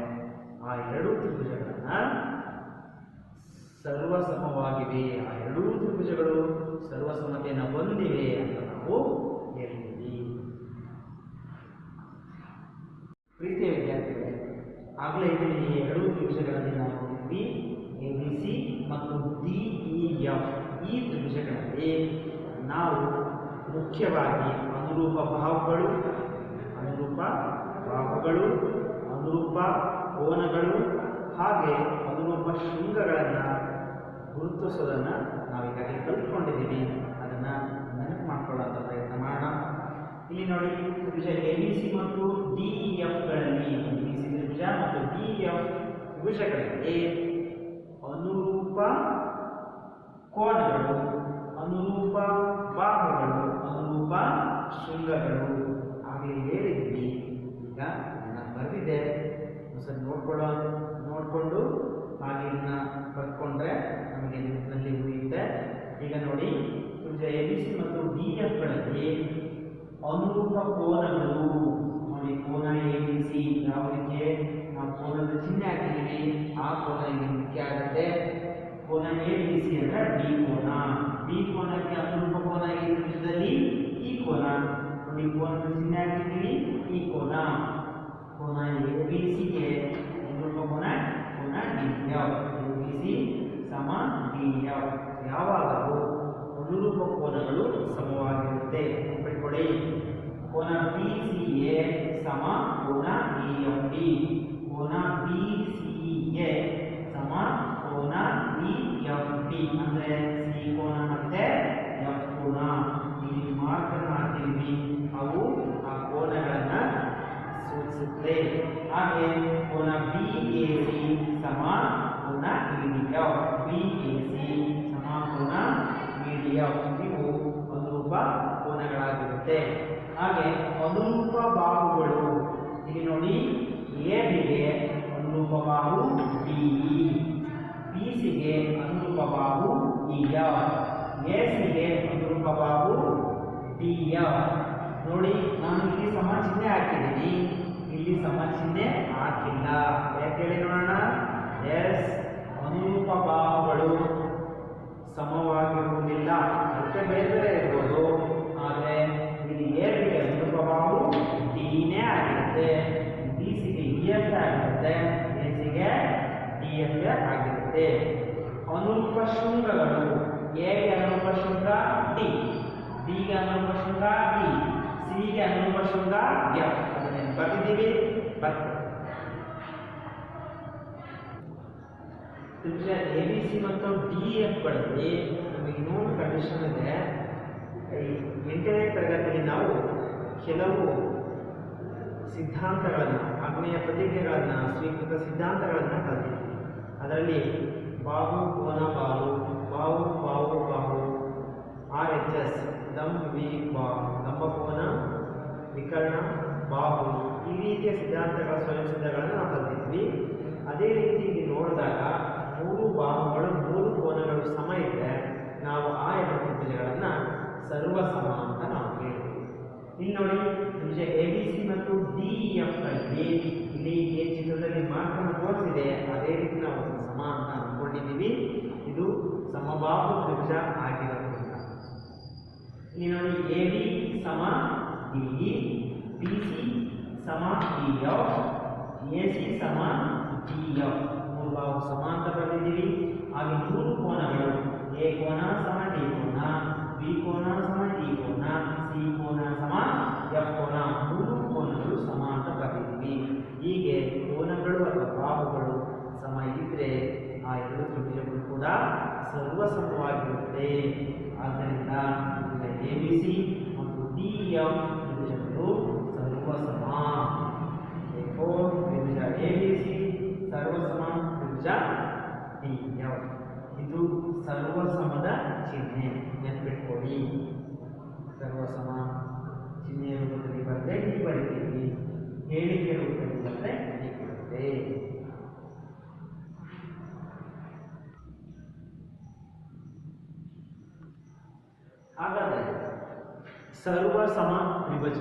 A: ಆ 2 ತ್ರಿಭುಜಗಳನ್ನು ಸರ್ವಸಮವಾಗಿವೆ, ಆ 2 ತ್ರಿಭುಜಗಳು ಸರ್ವಸಮತೆಯನ್ನು ಹೊಂದಿವೆ ಅಂತ ನಾವು ಹೇಳ್ತೀವಿ. ಪ್ರೀತಿಯ ವಿದ್ಯಾರ್ಥಿಗಳೇ, ಆಗಲೇ ಇಲ್ಲಿ 2 ತ್ರಿಭುಜಗಳಲ್ಲಿ ನಾವು ನೋಡಿದ್ವಿ. ABC ಮತ್ತು DEF ಈ ತ್ರಿಭುಜಗಳಲ್ಲಿ ನಾವು ಮುಖ್ಯವಾಗಿ ಅನುರೂಪ ಬಾಹುಗಳು, ಅನುರೂಪ ಕೋನಗಳು ಹಾಗೆ ಅನುರೂಪ ಶೃಂಗಗಳನ್ನು ಗುರುತಿಸೋದನ್ನು ನಾವೀಗಾಗಲೇ ಕಲ್ತ್ಕೊಂಡಿದ್ದೀವಿ. ಅದನ್ನು ನೆನಪು ಮಾಡ್ಕೊಳ್ಳುವಂಥ ಪ್ರಯತ್ನ ಮಾಡೋಣ. ಇಲ್ಲಿ ನೋಡಿ, ತ್ರಿಭುಜ ABC ಮತ್ತು DEFಗಳಲ್ಲಿ, ABC ತ್ರಿಭುಜ ಮತ್ತು DEF ತ್ರಿಭುಜಗಳಲ್ಲಿ ಅನುರೂಪ ಕೋನಗಳು, ಅನುರೂಪ ಬಾಹುಗಳು, ಅನುರೂಪ ಶೃಂಗಗಳು ಹಾಗೆ ಹೇಳಿದ್ವಿ. ಈಗ ನಾನು ಬರೆದಿದ್ದೆ, ಒಂದ್ಸರಿ ನೋಡಿಕೊಂಡು ಹಾಗೆ ಇದನ್ನ ಬರ್ಕೊಂಡ್ರೆ ನಮಗೆ ನೆನಪಿನಲ್ಲಿ ಉಳಿಯುತ್ತೆ. ಈಗ ನೋಡಿ, ತ್ರಿಭುಜ ABC ಮತ್ತು DEFಗಳಲ್ಲಿ ಅನುರೂಪ ಕೋನಗಳು ನೋಡಿ. ಕೋನ ABC ಯಾವುದಕ್ಕೆ ನಾವು ಕೋನದ ಚಿಹ್ನೆ ಹಾಕಿದ್ದೀವಿ, ಆ ಕೋನ ಇಲ್ಲಿ ಮುಖ್ಯ ಆಗುತ್ತೆ. ಕೋನ ABC ಅಂದ್ರೆ ಡಿ ಕೋನ. ಡಿ ಕೋನಕ್ಕೆ ಅನುರೂಪ ಕೋನ ಈ ತ್ರಿಭುಜದಲ್ಲಿ ಈ ಕೋನ ನೋಡಿ. ಕೋನದ ಚಿಹ್ನೆ ಹಾಕಿದ್ದೀವಿ, ಈ ಕೋನ ABCಗೆ ಅನುರೂಪ ಕೋನ DF. ABC ಸಮ DF. ಯಾವಾಗಲೂ ಅನುರೂಪ ಕೋನಗಳು ಸಮವಾಗಿರುತ್ತೆ. ನೆನಪಿಟ್ಕೊಳ್ಳಿ, ಕೋನ BCA ಸಮ ಕೋನ DFD, ಕೋನ BCA ಸಮ ಕೋನ DFD. ಅಂದರೆ ಸಿ ಕೋನ ಮತ್ತೆ ಎಫ್ ಕೋನ. ಇಲ್ಲಿ ಮಾರ್ಕನ್ನು ಹಾಕಿದ್ವಿ, ಅವು ಆ ಕೋನಗಳನ್ನು ಸೂಚಿಸುತ್ತೆ. ಹಾಗೆ ಕೋನ BAC ಸಮ ಕೋನ EDF, BAC ಸಮ ಕೋನ EDF. ಇವು ಅನುರೂಪ ಕೋನಗಳಾಗಿರುತ್ತೆ. ಹಾಗೆ ಅನುರೂಪ ಬಾಹುಗಳು, ಇಲ್ಲಿ ನೋಡಿ, ABಗೆ ಅನುರೂಪ ಬಾಹು DE, BCಗೆ ಅನುರೂಪ ಬಾಹು EF, ACಗೆ ಅನುರೂಪ ಬಾಹು DF. ನೋಡಿ, ನಾನು ಇಲ್ಲಿ ಸಮ ಚಿಹ್ನೆ ಹಾಕಿದ್ದೀನಿ, ಇಲ್ಲಿ ಸಮ ಚಿಹ್ನೆ ಹಾಕಿಲ್ಲ. ಯಾಕೆ ಹೇಳಿ ನೋಡೋಣ. ಎಸ್, ಅನುರೂಪ ಬಾಹುಗಳು ಸಮವಾಗಿರುವುದಿಲ್ಲ. ಅದಕ್ಕೆ ಬೇರೆ ಬೇರೆ ಇರ್ಬೋದು. ಆದರೆ ಇಲ್ಲಿ ಎಬಿಗೆ ಅನುರೂಪ ಬಾಹು ಡಿನೇ ಆಗಿರುತ್ತೆ, BCಗೆ EF ಆಗಿರುತ್ತೆ, ACಗೆ DF ಆಗಿರುತ್ತೆ. ಅನುರೂಪ ಶೃಂಗಗಳು, ಎಗೆ ಅನುರೂಪ ಶೃಂಗ ಡಿ, ಬಿಗೆ ಅನುರೂಪ ಶೃಂಗ ಡಿ, ಸಿಗೆ ಅನುರೂಪ ಶೃಂಗ ಎಫ್. ಅದನ್ನು ಬರ್ತಿದ್ದೀವಿ. ತ್ರಿಭುಜ ABC ಮತ್ತು DEFಗಳಲ್ಲಿ ನಮಗೆ ಇನ್ನೊಂದು ಕಂಡೀಷನ್ ಇದೆ. 8ನೇ ತರಗತಿಯಲ್ಲಿ ನಾವು ಕೆಲವು ಸಿದ್ಧಾಂತಗಳನ್ನು, ಆಗ್ನೇಯ ಪ್ರತಿಜ್ಞೆಗಳನ್ನು, ಸ್ವೀಕೃತ ಸಿದ್ಧಾಂತಗಳನ್ನು ಕಲಿತಿದ್ವಿ. ಅದರಲ್ಲಿ ಬಾಹು ಕೋನ ಬಾಹು, ಬಾಹು ಬಾಹು ಬಾಹು, RHS ಲಂಬಕೋನ ವಿಕರ್ಣ ಬಾಹು, ಈ ರೀತಿಯ ಸಿದ್ಧಾಂತಗಳ ಸ್ವಯಂ ಸಿದ್ಧಗಳನ್ನು ನಾವು ಕಲಿತಿದ್ವಿ. ಅದೇ ರೀತಿ ಇಲ್ಲಿ ನೋಡಿದಾಗ 3 ಬಾಹುಗಳು 3 ಕೋನಗಳು ಸಮ ಇದ್ದರೆ ನಾವು ಆ 2 ತ್ರಿಭುಜಗಳನ್ನು ಸರ್ವಸಮ ಅಂತ ನಾವು ಹೇಳ್ತೀವಿ. ಇಲ್ಲಿ ನೋಡಿ, ತ್ರಿಭುಜ ABC ಮತ್ತು DEFಗಳಲ್ಲಿ ಇಲ್ಲಿ ಈ ಚಿತ್ರದಲ್ಲಿ ಮಾರ್ಕನ್ನು ತೋರಿಸಿದೆ. ಅದೇ ರೀತಿ ನಾವು ಸಮ ಅಂತ ಅಂದ್ಕೊಂಡಿದ್ದೀವಿ. ಇದು ಸಮಬಾಹು ತ್ರಿಭುಜ ಆಗಿರೋದ್ರಿಂದ ಇಲ್ಲಿ ನೋಡಿ, AB ಸಮ DE, BC ಸಮ EF, AC ಸಮ DF. 3 ಬಾಹು ಸಮ ಅಂತ ಬರೆದಿದ್ದೀವಿ. ಹಾಗೆ 3 ಕೋನಗಳು, A ಕೋನ ಸಮ D ಕೋನ, B ಕೋನ ಸಮ D ಕೋನ, C ಕೋನ ಸಮ ಕೂಡ ಸರ್ವಸಮವಾಗಿರುತ್ತೆ. ಆದ್ದರಿಂದ ABC ಮತ್ತು DF ತ್ರಿಭುಜಗಳು ಸರ್ವಸಮ. ತ್ರಿಭುಜ ABC ಸರ್ವಸಮ, ತ್ರಿಭುಜ DF ಇದು ಸರ್ವಸಮದ ಚಿಹ್ನೆ. ನೆನಪಿಟ್ಕೊಳ್ಳಿ, ಸರ್ವಸಮ ಚಿಹ್ನೆಯ ರೂಪದಲ್ಲಿ ಬರುತ್ತೆ, ಹೀಗೆ ಬರೀತೀವಿ. ಹೇಳಿಕೆ ರೂಪದಲ್ಲಿ ಬರುತ್ತೆ, ಹೀಗೆ ಬರುತ್ತೆ. ಹಾಗಾದರೆ ಸರ್ವಸಮ ತ್ರಿಭುಜ,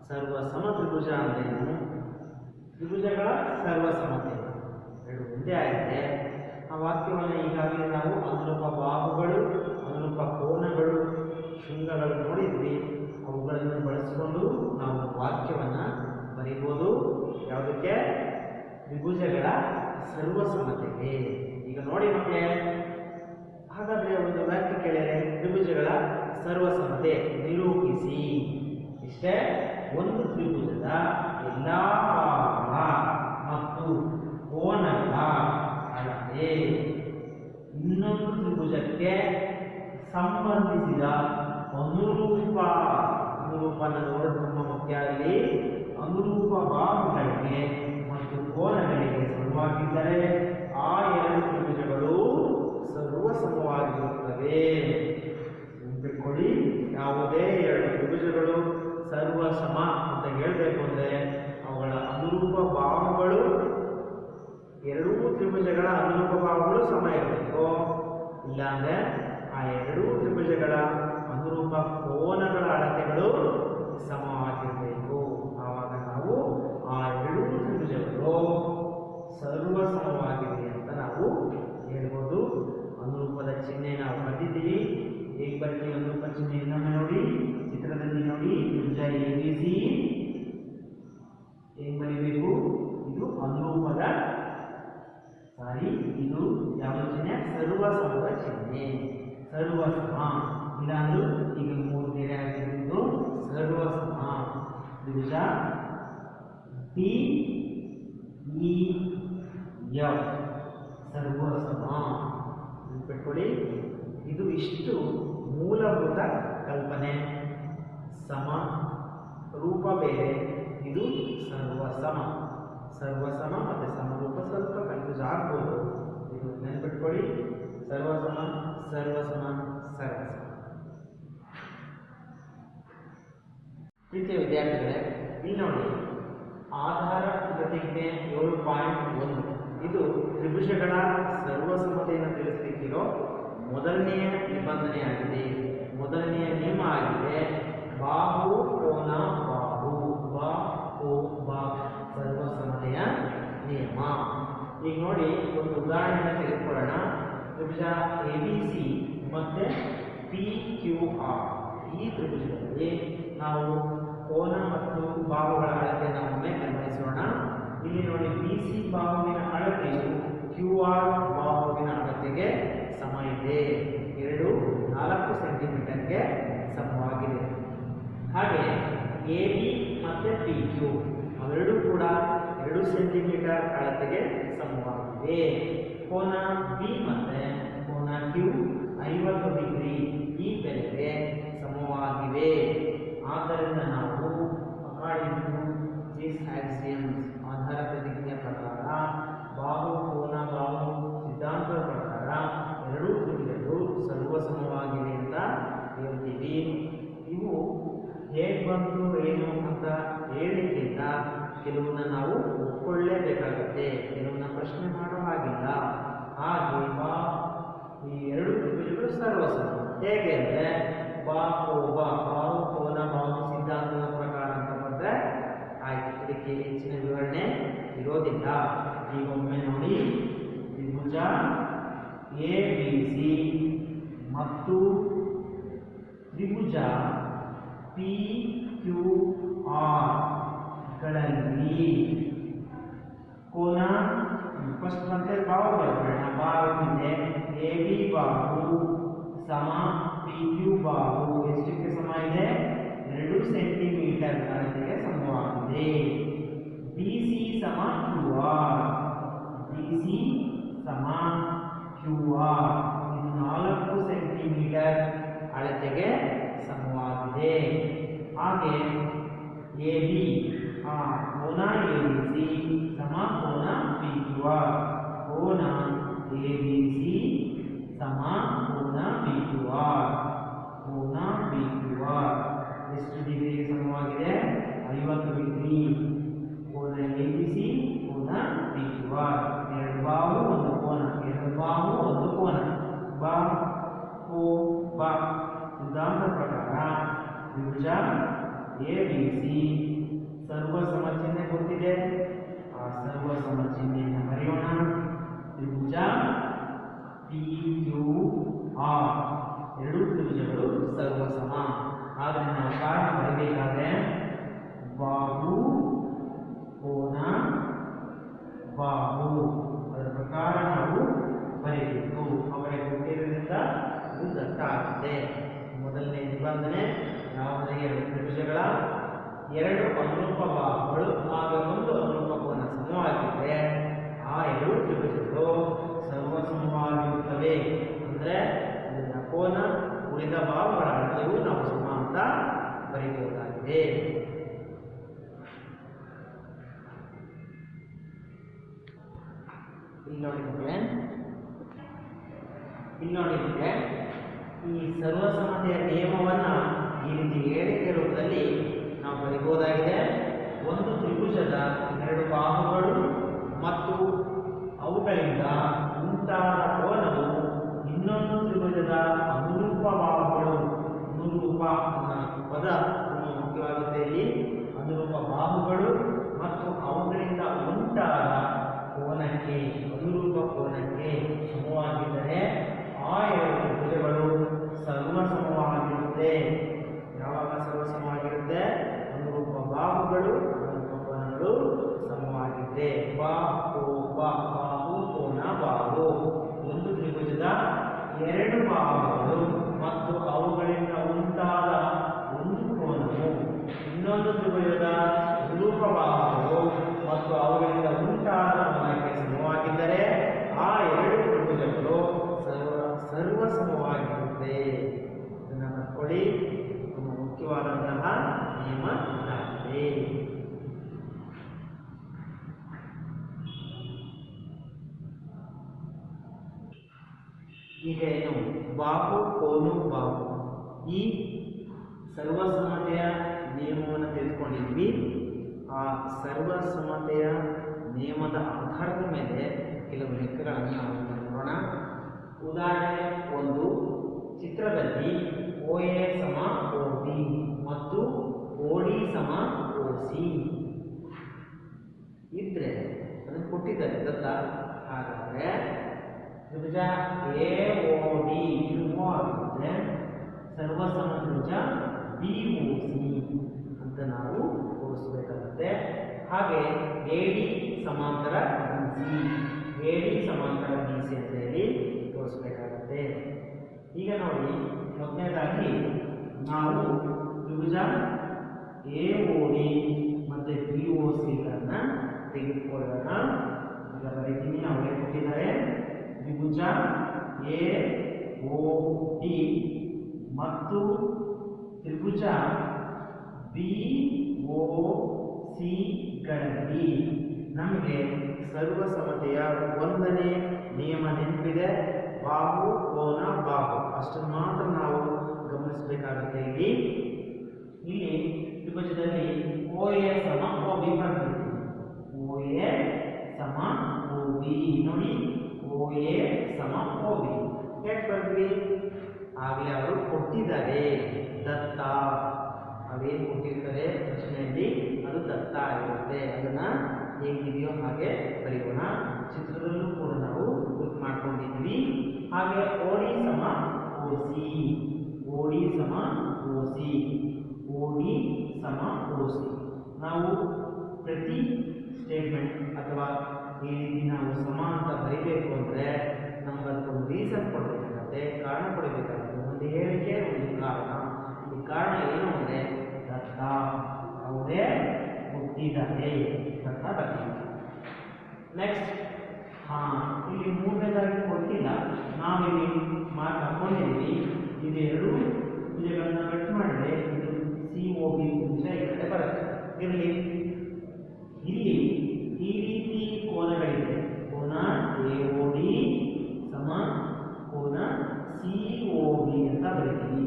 A: ಸರ್ವಸಮ ತ್ರಿಭುಜ ಅಂದ್ರೇನು? ತ್ರಿಭುಜಗಳ ಸರ್ವಸಮತೆ ಎರಡು ಒಂದೇ ಆಗಿದೆ. ಆ ವಾಕ್ಯವನ್ನು ಈಗಾಗಲೇ ನಾವು ಅನುರೂಪ ಬಾಹುಗಳು, ಅನುರೂಪ ಕೋನಗಳು, ಶೃಂಗಗಳು ನೋಡಿದ್ವಿ. ಅವುಗಳನ್ನು ಬಳಸಿಕೊಂಡು ನಾವು ವಾಕ್ಯವನ್ನು ಬರೀಬೋದು. ಯಾವುದಕ್ಕೆ? ತ್ರಿಭುಜಗಳ ಸರ್ವಸಮತೆಗೆ. ಈಗ ನೋಡಿ ಮಕ್ಕಳೇ, ಹಾಗಾದ್ರೆ ಒಂದು ವಾಕ್ಯ ಕೇಳಿದರೆ ತ್ರಿಭುಜಗಳ ಸರ್ವಸಮತೆ ನಿರೂಪಿಸಿ. ಇಷ್ಟೇ, ಒಂದು ತ್ರಿಭುಜದ ಎಲ್ಲ ಭಾಗಗಳ ಮತ್ತು ಕೋನಗಳ ಅಳತೆ ಇನ್ನೊಂದು ತ್ರಿಭುಜಕ್ಕೆ ಸಂಬಂಧಿಸಿದ ಅನುರೂಪ ನೋಡೋದು ತುಂಬ ಮುಖ್ಯ. ಅಲ್ಲಿ ಅನುರೂಪ ಬಾಹುಗಳಿಗೆ ಮತ್ತು ಕೋನಗಳಿಗೆ ಸಮವಾಗಿದ್ದರೆ ಆ ಎರಡು ತ್ರಿಭುಜಗಳು ಸರ್ವಸಮವಾಗಿರುತ್ತವೆ. ನೆನಪಿಟ್ಕೊಳ್ಳಿ, ಯಾವುದೇ ಎರಡು ತ್ರಿಭುಜಗಳು ಸರ್ವಸಮ ಅಂತ ಹೇಳಬೇಕು ಅಂದರೆ ಅವುಗಳ ಅನುರೂಪ ಬಾಹುಗಳು, ಎರಡೂ ತ್ರಿಭುಜಗಳ ಅನುರೂಪ ಬಾಹುಗಳು ಸಮ ಇರಬೇಕು. ಇಲ್ಲಾಂದ್ರೆ ಆ ಎರಡೂ ತ್ರಿಭುಜಗಳ ಅನುರೂಪ ಕೋನಗಳ ಅಳತೆಗಳು ಸಮವಾಗಿರಬೇಕು. ಆವಾಗ ನಾವು ಆ ಎರಡೂ ತ್ರಿಭುಜಗಳು ಸರ್ವಸಮವಾಗಿದೆ ಅಂತ ನಾವು ಹೇಳ್ಬೋದು. ಅನುರೂಪದ ಚಿಹ್ನೆ ನಾವು ಬರೆದಿದ್ದೀವಿ. ಹೇಗೆ ಬರ್ತೀವಿ ಅನುರೂಪ ಚಿಹ್ನೆ ಇನ್ನೊಮ್ಮೆ ನೋಡಿ, ಚಿತ್ರದಲ್ಲಿ ನೋಡಿ. ತ್ರಿಭುಜ ABC ಹೇಗೆ ಬರೀಬೇಕು? ಇದು ಅನುರೂಪದ ಇದು ಯಾವ ಚಿಹ್ನೆ? ಸರ್ವಸಮದ ಚಿಹ್ನೆ. ಸರ್ವಸಮ ಇಲ್ಲಾಂದ್ರೂ ಈಗ ಮೂರು ಬೇರೆ ಆಗಿದ್ದು ಸರ್ವಸಮ. ತ್ರಿಭುಜ DEF ಸರ್ವಸಮ. ನೆನಪಿಟ್ಕೊಳ್ಳಿ, ಇದು ಇಷ್ಟು ಮೂಲಭೂತ ಕಲ್ಪನೆ. ಸಮ ರೂಪ ಬೇರೆ, ಇದು ಸರ್ವಸಮ. ಸರ್ವಸಮ ಮತ್ತು ಸಮರೂಪ ಸ್ವಲ್ಪ ಕನ್ಫ್ಯೂಸ್ ಆಗ್ಬೋದು. ಇದು ನೆನಪಿಟ್ಕೊಳ್ಳಿ, ಸರ್ವಸಮ ಸರ್ವಸಮ ಸರ್ವಸಮ. ಪ್ರೀತಿಯ ವಿದ್ಯಾರ್ಥಿಗಳೇ, ಇಲ್ಲಿ ನೋಡಿ, ಆಧಾರ ಪ್ರತಿಜ್ಞೆ 7.1 ಇದು ತ್ರಿಭುಜಗಳ ಸರ್ವಸಮತೆಯನ್ನು ತಿಳಿಸಲಿಕ್ಕಿರೋ ಮೊದಲನೆಯ ನಿಬಂಧನೆಯಾಗಿದೆ. ಮೊದಲನೆಯ ನಿಯಮ ಆಗಿದೆ ಬಾಹು ಕೋನ ಬಾಹು, ಬಾ ಕೋ ಬಾ ಸರ್ವಸಮತೆಯ ನಿಯಮ. ಈಗ ನೋಡಿ, ಒಂದು ಉದಾಹರಣೆ ತೆಗೆದುಕೊಳ್ಳೋಣ. ತ್ರಿಭುಜ ABC ಮತ್ತೆ PQR ಈ ತ್ರಿಭುಜದಲ್ಲಿ ನಾವು ಕೋನ ಮತ್ತು ಬಾಹುಗಳ ಅಳತೆಯನ್ನು ಒಮ್ಮೆ ಗಮನಿಸೋಣ. ಇಲ್ಲಿ ನೋಡಿ, BC ಬಾಹುವಿನ ಅಳತೆಯು QR ಬಾಹುವಿನ ಅಳತೆಗೆ ಸಮ ಇದೆ. ಎರಡು 4 ಸೆಂಟಿಮೀಟರ್ಗೆ ಸಮವಾಗಿದೆ. ಹಾಗೆ AB ಮತ್ತು PQ ಅವೆರಡೂ ಕೂಡ 2 ಸೆಂಟಿಮೀಟರ್ ಅಳತೆಗೆ ಸಮವಾಗಿದೆ. ಕೋನ B ಮತ್ತು ಕೋನ Q 50 ಡಿಗ್ರಿ ಈ ಬೆಲೆಗೆ ಸಮವಾಗಿವೆ. ಆದ್ದರಿಂದ ನಾವು ಆಧಾರ ಪ್ರತಿಜ್ಞೆಯ ಪ್ರಕಾರ ಬಾಹು ಕೋನ ಬಾಹು ಸಿದ್ಧಾಂತದ ಪ್ರಕಾರ ಎರಡೂ ತ್ರಿಭುಜಗಳು ಸರ್ವಸಮವಾಗಿವೆ ಅಂತ ಹೇಳ್ತೀವಿ. ಇವು ಹೇಗೆ ಬಂತು ಏನು ಅಂತ ಹೇಳಿಕ್ಕಿಂತ ಕೆಲವನ್ನ ನಾವು ಒಪ್ಕೊಳ್ಳೇಬೇಕಾಗತ್ತೆ, ಕೆಲವನ್ನ ಪ್ರಶ್ನೆ ಮಾಡೋ ಹಾಗಿಲ್ಲ. ಹಾಗೆ ಈ ಎರಡು ತ್ರಿಭುಜಗಳು ಸರ್ವಸಮ ಹೇಗೆ ಅಂದರೆ ಬಾಹು ಕೋನ ಬಾಹು ಸಿದ್ಧಾಂತದ ಪ್ರಕಾರ ಅಂತ ಬಂದರೆ ಆಯ್ತು. ಇದಕ್ಕೆ ಹೆಚ್ಚಿನ ವಿವರಣೆ ಇರೋದಿಲ್ಲ. ಈಗ ಒಮ್ಮೆ ನೋಡಿ, ತ್ರಿಭುಜ ABC ಮತ್ತು ತ್ರಿಭುಜ PQR ಗಳಲ್ಲಿ ಕೋನ ಫಸ್ಟ್ ಮತ್ತೆ ಬಾಹು ಬರೋಣ. ಬಾಹುವಿದೆ AB ಬಾಹು ಸಮ PQ ಬಾಹು ಎಷ್ಟಕ್ಕೆ ಸಮ ಇದೆ? 2 ಸೆಂಟಿಮೀಟರ್ ಅಳತೆಗೆ ಸಮವಾಗಿದೆ. BC ಸಮ QR, BC ಸಮ ಕ್ಯೂ ಆರ್ ಇದು 4 ಸೆಂಟಿಮೀಟರ್ ಅಳತೆಗೆ ಸಮವಾಗಿದೆ. ಹಾಗೆ ಎ ಬಿ ಕೋನ ಎ ಬಿ ಸಿ ಸಮ ಕೋನ ಪಿ ಕ್ಯೂ ಆರ್. ಕೋನ ಎ ಬಿ ಸಿ ಸಮ ಕೋನ ಪಿ ಕ್ಯೂ ಆರ್. ಕೋನ ಪಿ ಕ್ಯೂ ಆರ್ ಎಷ್ಟು ಡಿಗ್ರಿಗೆ ಸಮವಾಗಿದೆ? 50 ಡಿಗ್ರಿ. ಕೋನ ಎ ಬಿ ಸಿ ಕೋನ ಪಿ ಕ್ಯೂ ಆರ್. ಎರಡು ಬಾಹು ಒಂದು ಕೋನ, ಎರಡು ಬಾಹು ಒಂದು ಕೋನ. ಬಾ ಕೋ ಬಾ ಸಿದ್ಧಾಂತ ಪ್ರಕಾರ ತ್ರಿಭುಜ ಎ ಬಿ ಸಿ ಸರ್ವ ಸಮಚಿಹ್ನೆ ಗೊತ್ತಿದೆ. ಆ ಸರ್ವ ಸಮಚಿಹ್ನೆಯನ್ನು ಬರೆಯೋಣ. ತ್ರಿಭುಜ ಪಿ ಕ್ಯೂ ಆರ್ ಎರಡು ತ್ರಿಭುಜಗಳು ಸರ್ವ ಸಮ. ಆದರೆ ನಾವು ಕಾರಣ ಬರೀಬೇಕಾದ್ರೆ ಬಾಹು ಕೋನ ಬಾಹು ಅದರ ಪ್ರಕಾರ ನಾವು ಬರೀಬೇಕು. ಅವರಿಗೆ ಗೊತ್ತಿರೋದ್ರಿಂದ ಇದು ದತ್ತ ಆಗುತ್ತೆ. ಮೊದಲನೇ ನಿಬಂಧನೆ ಯಾವುದೇ ಎರಡು ತ್ರಿಭುಜಗಳ ಎರಡು ಅನುರೂಪ ಬಾಹುಗಳು ಆಗ ಒಂದು ಅನುರೂಪ ಕೋನ ಸಮವಾಗಿದ್ದರೆ ಆ ಎರಡು ತ್ರಿಭುಜಗಳು ಸರ್ವಸಮವಾಗಿರುತ್ತವೆ. ಅಂದರೆ ಇದನ್ನ ಕೋನ ಉಳಿದ ಬಾಹುಗಳ ಅಳತೆಯೂ ನಾವು ಸಮ ಅಂತ ಬರೀಬಹುದಾಗಿದೆ. ಇಲ್ಲಿ ನೋಡಿದ್ರೆ ಈ ಸರ್ವಸಮತೆಯ ನಿಯಮವನ್ನ ಈ ರೀತಿ ಹೇಳಿಕೆ ರೂಪದಲ್ಲಿ ನಾವು ಬರೀಬಹುದಾಗಿದೆ. ಒಂದು ತ್ರಿಭುಜದ ಎರಡು ಬಾಹುಗಳು ಮತ್ತು ಅವುಗಳಿಂದ ಉಂಟಾದ ಕೋನವು ಇನ್ನೊಂದು ತ್ರಿಭುಜದ ಅನುರೂಪ ಬಾಹುಗಳು. ಅನುರೂಪ ಪದ ಮುಖ್ಯವಾಗುತ್ತೆ ಇಲ್ಲಿ. ಅನುರೂಪ ಬಾಹುಗಳು ಮತ್ತು ಅವುಗಳಿಂದ ಉಂಟಾದ ಕೋನಕ್ಕೆ ಅನುರೂಪ ಕೋನಕ್ಕೆ ಸಮವಾಗಿದ್ದರೆ ಆ ಎರಡು ತ್ರಿಭುಜಗಳು ಸರ್ವಸಮವಾಗಿರುತ್ತೆ. ಯಾವಾಗ ಸರ್ವಸಮವಾಗಿರುತ್ತೆ? ಅನುರೂಪ ಬಾಹುಗಳು ಅನುರೂಪ ಕೋನಗಳು ಸಮವಾಗಿದ್ದರೆ. ಬಾಹು ಕೋನ ಬಾಹು ಒಂದು ತ್ರಿಭುಜದ ಎರಡು ಬಾಹುಗಳು ಮತ್ತು ಅವುಗಳಿಂದ ಉಂಟಾದ ಒಂದು ಕೋನವು ಇನ್ನೊಂದು ತ್ರಿಭುಜದ ಅನುರೂಪ ಬಾಹುಗಳು ಮತ್ತು ಅವುಗಳಿಂದ ಉಂಟಾದ ಕೋನಕ್ಕೆ ಸಮವಾಗಿದ್ದರೆ ಆ ಎರಡು ತ್ರಿಭುಜಗಳು ಸರ್ವಸಮವಾಗಿರುತ್ತೆ. ಇದನ್ನು ಬರ್ಕೊಳ್ಳಿ. ತುಂಬ ಮುಖ್ಯವಾದಂತಹ ನಿಯಮ ಇದಾಗಿದೆ. ಈಗ ಏನು ಬಾಹು ಕೋನು ಬಾಹು ಈ ಸರ್ವಸಮತೆಯ ನಿಯಮವನ್ನು ತೆಗೆದುಕೊಂಡಿದ್ವಿ. ಆ ಸರ್ವಸಮತೆಯ ನಿಯಮದ ಆಧಾರದ ಮೇಲೆ ಕೆಲವು ಲೆಕ್ಕಗಳನ್ನು ನಾವು ನೋಡೋಣ. ಉದಾಹರಣೆ ಒಂದು, ಚಿತ್ರದಲ್ಲಿ OA ಸಮ OB ಮತ್ತು OD ಸಮ OC ಇದ್ರೆ ಅದನ್ನು ಕೊಟ್ಟಿದ್ದಾರೆ ದತ್ತ. ಹಾಗಾದರೆ ತ್ರಿಭುಜ AOD ಆಗುತ್ತೆ, ಸರ್ವಸಮ ತ್ರಿಭುಜ BOC ಅಂತ ನಾವು ತೋರಿಸಬೇಕಾಗುತ್ತೆ. ಹಾಗೆ AD ಸಮಾಂತರ BC, AD ಸಮಾಂತರ BC ಅಂತ ಹೇಳಿ ತೋರಿಸಬೇಕಾಗುತ್ತೆ. ಈಗ ನೋಡಿ, ಮೊದಲನೇದಾಗಿ ನಾವು ತ್ರಿಭುಜ AOD ಮತ್ತು BOCಗಳನ್ನ ತೆಗೆದುಕೊಳ್ಳೋಣ. ಈಗ ಬರೀತೀನಿ, ಅವರೇ ಕೊಟ್ಟಿದ್ದಾರೆ. ತ್ರಿಭುಜ AOD ಮತ್ತು ತ್ರಿಭುಜ BOCಗಳಲ್ಲಿ ನಮಗೆ ಸರ್ವಸಮತೆಯ ಒಂದನೇ ನಿಯಮ ನೆನಪಿದೆ. ಬಾಹು ಕೋನ ಬಾಹು ಅಷ್ಟನ್ನು ಮಾತ್ರ ನಾವು ಗಮನಿಸಬೇಕಾಗುತ್ತೆ. ಇಲ್ಲಿ ತ್ರಿಭುಜದಲ್ಲಿ OA ಸಮ OB ಬರ್ತೀವಿ. OA ಸಮ OB ನೋಡಿ, OA ಸಮ OB ಹೇಗೆ ಬರ್ತೀವಿ? ಆಗಲೇ ಅವರು ಕೊಟ್ಟಿದ್ದಾರೆ ದತ್ತ. ಅವೇನು ಕೊಟ್ಟಿರ್ತಾರೆ ಪ್ರಶ್ನೆಯಲ್ಲಿ ಅದು ದತ್ತ ಆಗಿರುತ್ತೆ. ಅದನ್ನ ಹೇಗಿದೆಯೋ ಹಾಗೆ ಬರೆಯೋಣ. ಚಿತ್ರದಲ್ಲೂ ಕೂಡ ನಾವು ಗುರುತು ಮಾಡ್ಕೊಂಡಿದ್ವಿ. ಹಾಗೆ OD ಸಮ OC, OD ಸಮ OC, OD ಸಮ OC. ನಾವು ಪ್ರತಿ ಸ್ಟೇಟ್ಮೆಂಟ್ ಅಥವಾ ಈ ರೀತಿ ನಾವು ಸಮ ಅಂತ ಬರೀಬೇಕು ಅಂದರೆ ನಮ್ಗೆ ಅದಕ್ಕೊಂದು ರೀಸನ್ ಕೊಡಬೇಕಾಗತ್ತೆ, ಕಾರಣ ಕೊಡಬೇಕಾಗುತ್ತೆ. ಒಂದು ಹೇಳಿಕೆ, ಒಂದು ಕಾರಣ. ಈ ಕಾರಣ ಏನು ಅಂದರೆ ದತ್ತ ಅವರೇ ಹುಟ್ಟಿದ್ದಾರೆ ದತ್ತ ಬರ್ತೀವಿ. ನೆಕ್ಸ್ಟ್ ಇಲ್ಲಿ ಮೂರನೇದಾಗಿ ಕೊಟ್ಟಿಲ್ಲ, ನಾವಿಲ್ಲಿ ಮಾರ್ಕ್ ಹಾಕೊಂಡಿದ್ದೀವಿ. ಇದೆರಡು ಭುಜಗಳನ್ನ ಕಟ್ ಮಾಡಿದ್ರೆ ಇದು COB ಭುಜ ಈ ಕಡೆ ಬರುತ್ತೆ. ಇರಲಿ, ಇಲ್ಲಿ ಈ ರೀತಿ ಕೋನಗಳಿದೆ. ಕೋನ AOD ಸಮ ಕೋನ COB ಅಂತ ಬರೀತೀವಿ.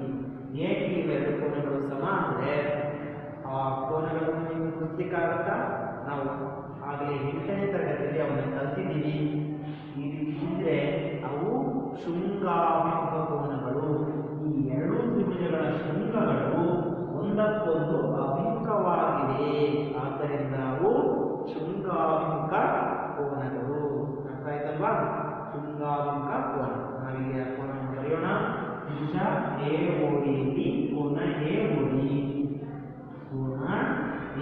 A: ಏಕೆ ಇವೆರಡು ಕೋನಗಳು ಸಮ ಅಂದರೆ ಆ ಕೋನಗಳನ್ನು ನೀವು ಗುರುತಿಕ್ಕಾಗತ್ತಾ? ನಾವು ಆಗಲೇ 8ನೇ ತರಗತಿಯಲ್ಲಿ ಅವನ್ನ ಕಲ್ತಿದ್ದೀವಿ. ಈ ರೀತಿ ಇದ್ರೆ ಅವು ಶೃಂಗಾಭಿಮುಖ ಕೋನಗಳು. ಈ ಎರಡೂ ತ್ರಿಭುಜಗಳ ಶೃಂಗಗಳು ಒಂದಕ್ಕೊಂದು ಅಭಿಮುಖವಾಗಿವೆ, ಆದ್ದರಿಂದ ಅವು ಶೃಂಗಾಭಿಮುಖ ಕೋನಗಳು. ಅರ್ಥ ಆಯ್ತಲ್ವಾ? ಶೃಂಗಾಭಿಮುಖ ಕೋನ. ನಾವೀಗ ಕೋನವನ್ನು ಬರೆಯೋಣ. ತ್ರಿಭುಜ AOD ಯಲ್ಲಿ ಕೋನ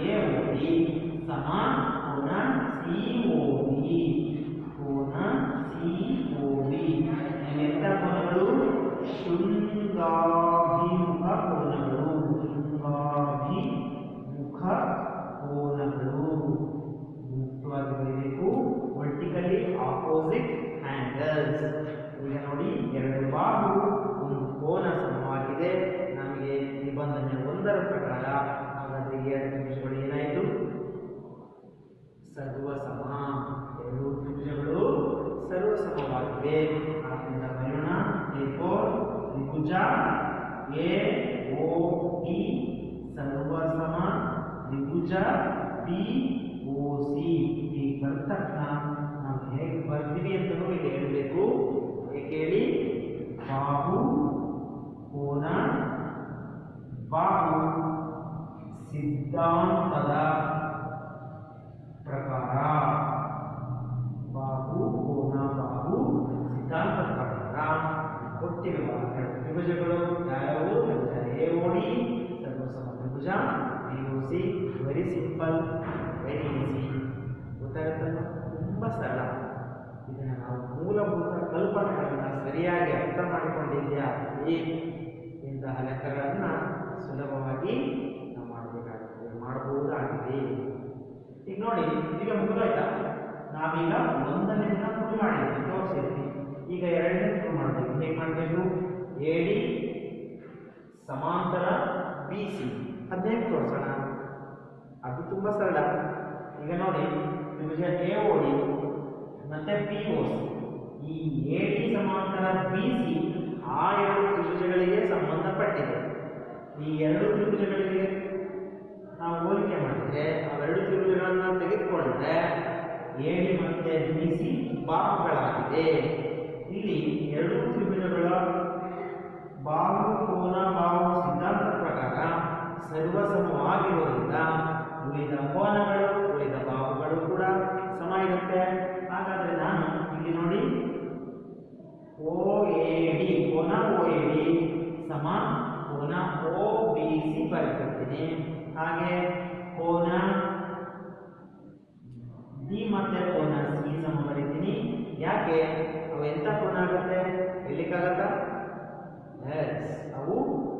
A: AOD ಸಮ ಕೋನ COB ಕೋನ COB. ಎಂಥ ಕೋನಗಳು? ಶೃಂಗಾಭಿಮುಖ ಕೋನಗಳು. ಶೃಂಗಾಭಿಮುಖ ಕೋನಗಳು ಮುಖ್ಯವಾಗಿ ಬರೀಬೇಕು. Vertically opposite angles. ಈಗ ನೋಡಿ, ಎರಡು ಬಾಹು ಒಂದು ಕೋನ ಸಮವಾಗಿದೆ. ನಮಗೆ ನಿಬಂಧನೆ 1ರ ಪ್ರಕಾರ ಹಾಗಾದ್ರೆ ಎರಡು ತ್ರಿಭುಜಗಳು ಏನಾಯಿತು? ಸರ್ವಸಮ. ಎರಡು ತ್ರಿಭುಜಗಳು ಸರ್ವಸಮವಾಗಿವೆ. ಆದ್ದರಿಂದ ಬರೆಯೋಣ. ತ್ರಿಭುಜ AOD ಸರ್ವಸಮ ತ್ರಿಭುಜ POC. ಈ ಬರ್ತಕ್ಕ ನಾವು ಹೇಗೆ ಬರ್ತೀವಿ ಅಂತಲೂ ಇಲ್ಲಿ ಹೇಳಬೇಕು. ಏಕೆ ಹೇಳಿ? ಬಾಹು ಕೋನ ಬಾಹು ಸಿದ್ಧಾಂತದ ಪ್ರಕಾರ, ಬಾಹು ಕೋನ ಬಾಹು ಸಿದ್ಧಾಂತದ ಪ್ರಕಾರ ಕೊಟ್ಟಿರುವ ಎರಡು ತ್ರಿಭುಜಗಳು ಯಾವ್ಯಾವು? ತ್ರಿಭುಜ AOD ಸರ್ವಸಮ ತ್ರಿಭುಜ POC. Very simple, very easy. ಗೊತ್ತಾಗುತ್ತಲ್ಲ? ತುಂಬ ಸರಳ. ಇದನ್ನು ನಾವು ಮೂಲಭೂತ ಕಲ್ಪನೆಗಳನ್ನು ಸರಿಯಾಗಿ ಅರ್ಥ ಮಾಡಿಕೊಂಡಿದ್ಯಾ ಇಂತಹ ಲೆಕ್ಕಗಳನ್ನು ಸುಲಭವಾಗಿ ನಾವು ಮಾಡಬಹುದಾಗಿದೆ. ಈಗ ನೋಡಿ, ಈಗ ಮುಗಿದೋಯ್ತಾ? ನಾವೀಗ 1ನೇದನ್ನ ಪ್ರೂವ್ ಮಾಡಿದ್ವಿ, ತೋರಿಸಿದ್ವಿ. ಈಗ 2ನೇ ಪ್ರೂವ್ ಮಾಡಬೇಕು. ಹೇಗೆ ಮಾಡಬೇಕು? AD ಸಮಾಂತರ BC. ಅದನ್ನೇ ತೋರಿಸೋಣ. ಅದು ತುಂಬ ಸರಳ. ಈಗ ನೋಡಿ, ತ್ರಿಭುಜ AOD ಮತ್ತೆ POC. ಈ AD ಸಮಾಂತರ BC ಆ ಎರಡು ತ್ರಿಭುಜಗಳಿಗೆ ಸಂಬಂಧಪಟ್ಟಿದೆ. ಈ ಎರಡು ತ್ರಿಭುಜಗಳಿಗೆ ನಾವು ಹೋಲಿಕೆ ಮಾಡಿದ್ರೆ ಅವೆರಡು ತ್ರಿಭುಜಗಳನ್ನು ತೆಗೆದುಕೊಂಡ್ರೆ AD ಮತ್ತೆ BC ಬಾಹುಗಳಾಗಿದೆ. ಇಲ್ಲಿ ಎರಡು ತ್ರಿಭುಜಗಳ ಬಾಹು ಕೋನ ಬಾಹು ಸಿದ್ಧಾಂತದ ಪ್ರಕಾರ ಸರ್ವಸಮವಾಗಿರುವುದರಿಂದ ಉಳಿದ ಕೋನಗಳು ಉಳಿದ ಬಾಹುಗಳು ಕೂಡ ಸಮ ಇರುತ್ತೆ. ಹಾಗಾದ್ರೆ ನಾನು ಇಲ್ಲಿ ನೋಡಿ OAD ಕೋನ OAD ಸಮ ಕೋನ OBC ಬರೆದಿರ್ತೀನಿ. ಹಾಗೆ ಕೋನ D ಮತ್ತೆ ಕೋನ C ಸಮ ಬರೀತೀನಿ. ಯಾಕೆ? ಅವು ಎಂತ ಕೋನ ಆಗುತ್ತೆ? ಎಲ್ಲಿಕ್ಕಾಗತ್ತಾ? ಅವು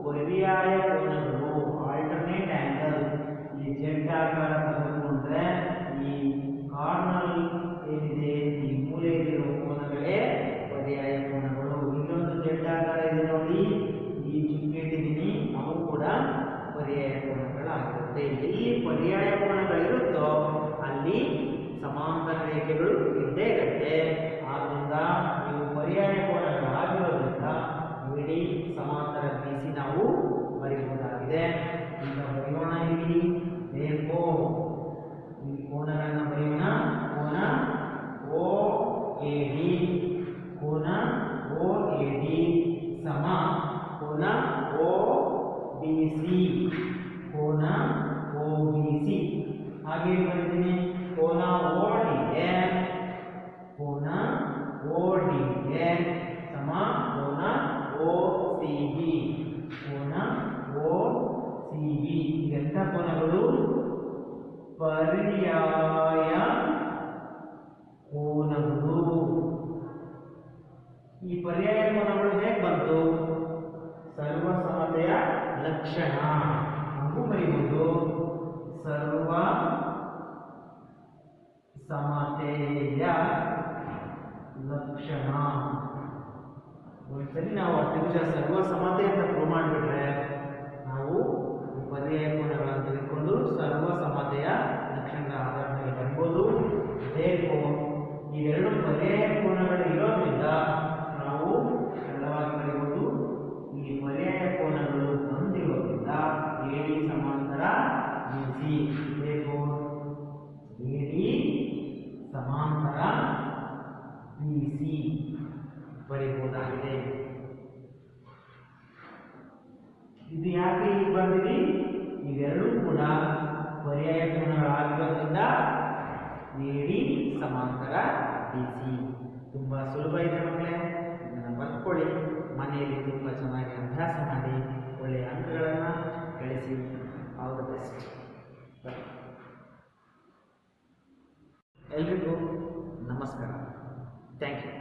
A: ಪರ್ಯಾಯ ಕೋನಗಳು, ಆಲ್ಟರ್ನೇಟ್ ಆಂಗಲ್. ಈ Z ಆಕಾರ ತೆಗೆದುಕೊಂಡ್ರೆ ಈ ಕಾರ್ನರ್ ಏನಿದೆ, ಈ ಮೂಲೆಯಲ್ಲಿರುವ ಕೋನಗಳೇ ಪರ್ಯಾಯ ಕೋನಗಳು. ಇನ್ನೊಂದು Z ಆಕಾರ ಇದೆ ನೋಡಿ, ಈ ಚುಕ್ಕಿಟ್ಟಿದ್ದೀನಿ, ಅವು ಕೂಡ ಪರ್ಯಾಯ ಕೋನಗಳಾಗಿರುತ್ತೆ. ಎಲ್ಲಿ ಪರ್ಯಾಯ ಕೋನಗಳಿರುತ್ತೋ ಅಲ್ಲಿ ಸಮಾಂತರ ರೇಖೆಗಳು ಇದ್ದೇ ಇರುತ್ತೆ. ಆದ್ದರಿಂದ ನೀವು ಪರ್ಯಾಯ ಕೋನಗಳಾಗಿರೋದ್ರಿಂದ AD ಸಮಾಂತರ BC ನಾವು ಬರೆಯಬಹುದಾಗಿದೆ. ಈಗ ಬರೆಯೋಣ. ಇಲ್ಲಿ ಈ ಕೋನಗಳನ್ನು ಬರೆಯೋಣ. ಕೋನ OAD ಕೋನ OAD ಸಮ ಕೋನ OBC ಕೋನ OBC. ಹಾಗೆ ಬರೀತೀನಿ ಕೋನ ODA ಕೋನ ODA ಸಮ ಕೋನ OCB ಕೋನ OCB. ಎಂಥ ಕೋನಗಳು? ಪರ್ಯಾಯ ಕೋನಗಳು. ಈ ಪರ್ಯಾಯ ಕೋನಗಳು ಹೇಗೆ ಬಂತು? ಸರ್ವಸಮತೆಯ ಲಕ್ಷಣ ಹಾಗೂ ಬರೆಯುವುದು. ಸರ್ವ ಸಮತೆಯ ಲಕ್ಷಣ. ಒಂದ್ಸರಿ ನಾವು ಆ ತ್ರಿಭುಜ ಸರ್ವ ಸಮತೆ ಅಂತ ಪ್ರೂವ್ ಮಾಡಿಬಿಟ್ರೆ ನಾವು ಈ ಪರ್ಯಾಯ ಕೋನಗಳನ್ನು ತೆಗೆದುಕೊಂಡು ಸರ್ವ ಸಮತೆಯ ಲಕ್ಷಣದ ಆಧಾರದ ಮೇಲೆ ಬರ್ಬೋದು. ಇವೆರಡು ಪರ್ಯಾಯ ಕೋನಗಳು ಇರೋದ್ರಿಂದ ನಾವು ಸರಳವಾಗಿ ಬರೆಯಬಹುದು. ಈ ಪರ್ಯಾಯ ಕೋನಗಳು ಹೊಂದಿರೋದ್ರಿಂದ AD ಸಮಾಂತರ BC. AD ಸಮಾಂತರ BC ಬರೆಯಬಹುದಾಗಿದೆ. ಇದು ಯಾಕೆ ಇಲ್ಲಿ ಬಂದಿದೆ? ಇವೆರಡೂ ಕೂಡ ಪರ್ಯಾಯ ಕೋನಗಳಾಗಿರೋದ್ರಿಂದ AD ಸಮಾಂತರ BC. ತುಂಬ ಸುಲಭ ಇದೆ ಮಕ್ಕಳೇ, ಇದನ್ನು ಬರ್ಕೊಳ್ಳಿ, ಮನೆಯಲ್ಲಿ ತುಂಬ ಚೆನ್ನಾಗಿ ಅಭ್ಯಾಸ ಮಾಡಿ ಒಳ್ಳೆಯ ಅಂಕಗಳನ್ನು ಗಳಿಸಿ. All the best. ಎಲ್ರಿಗೂ ನಮಸ್ಕಾರ. Thank you.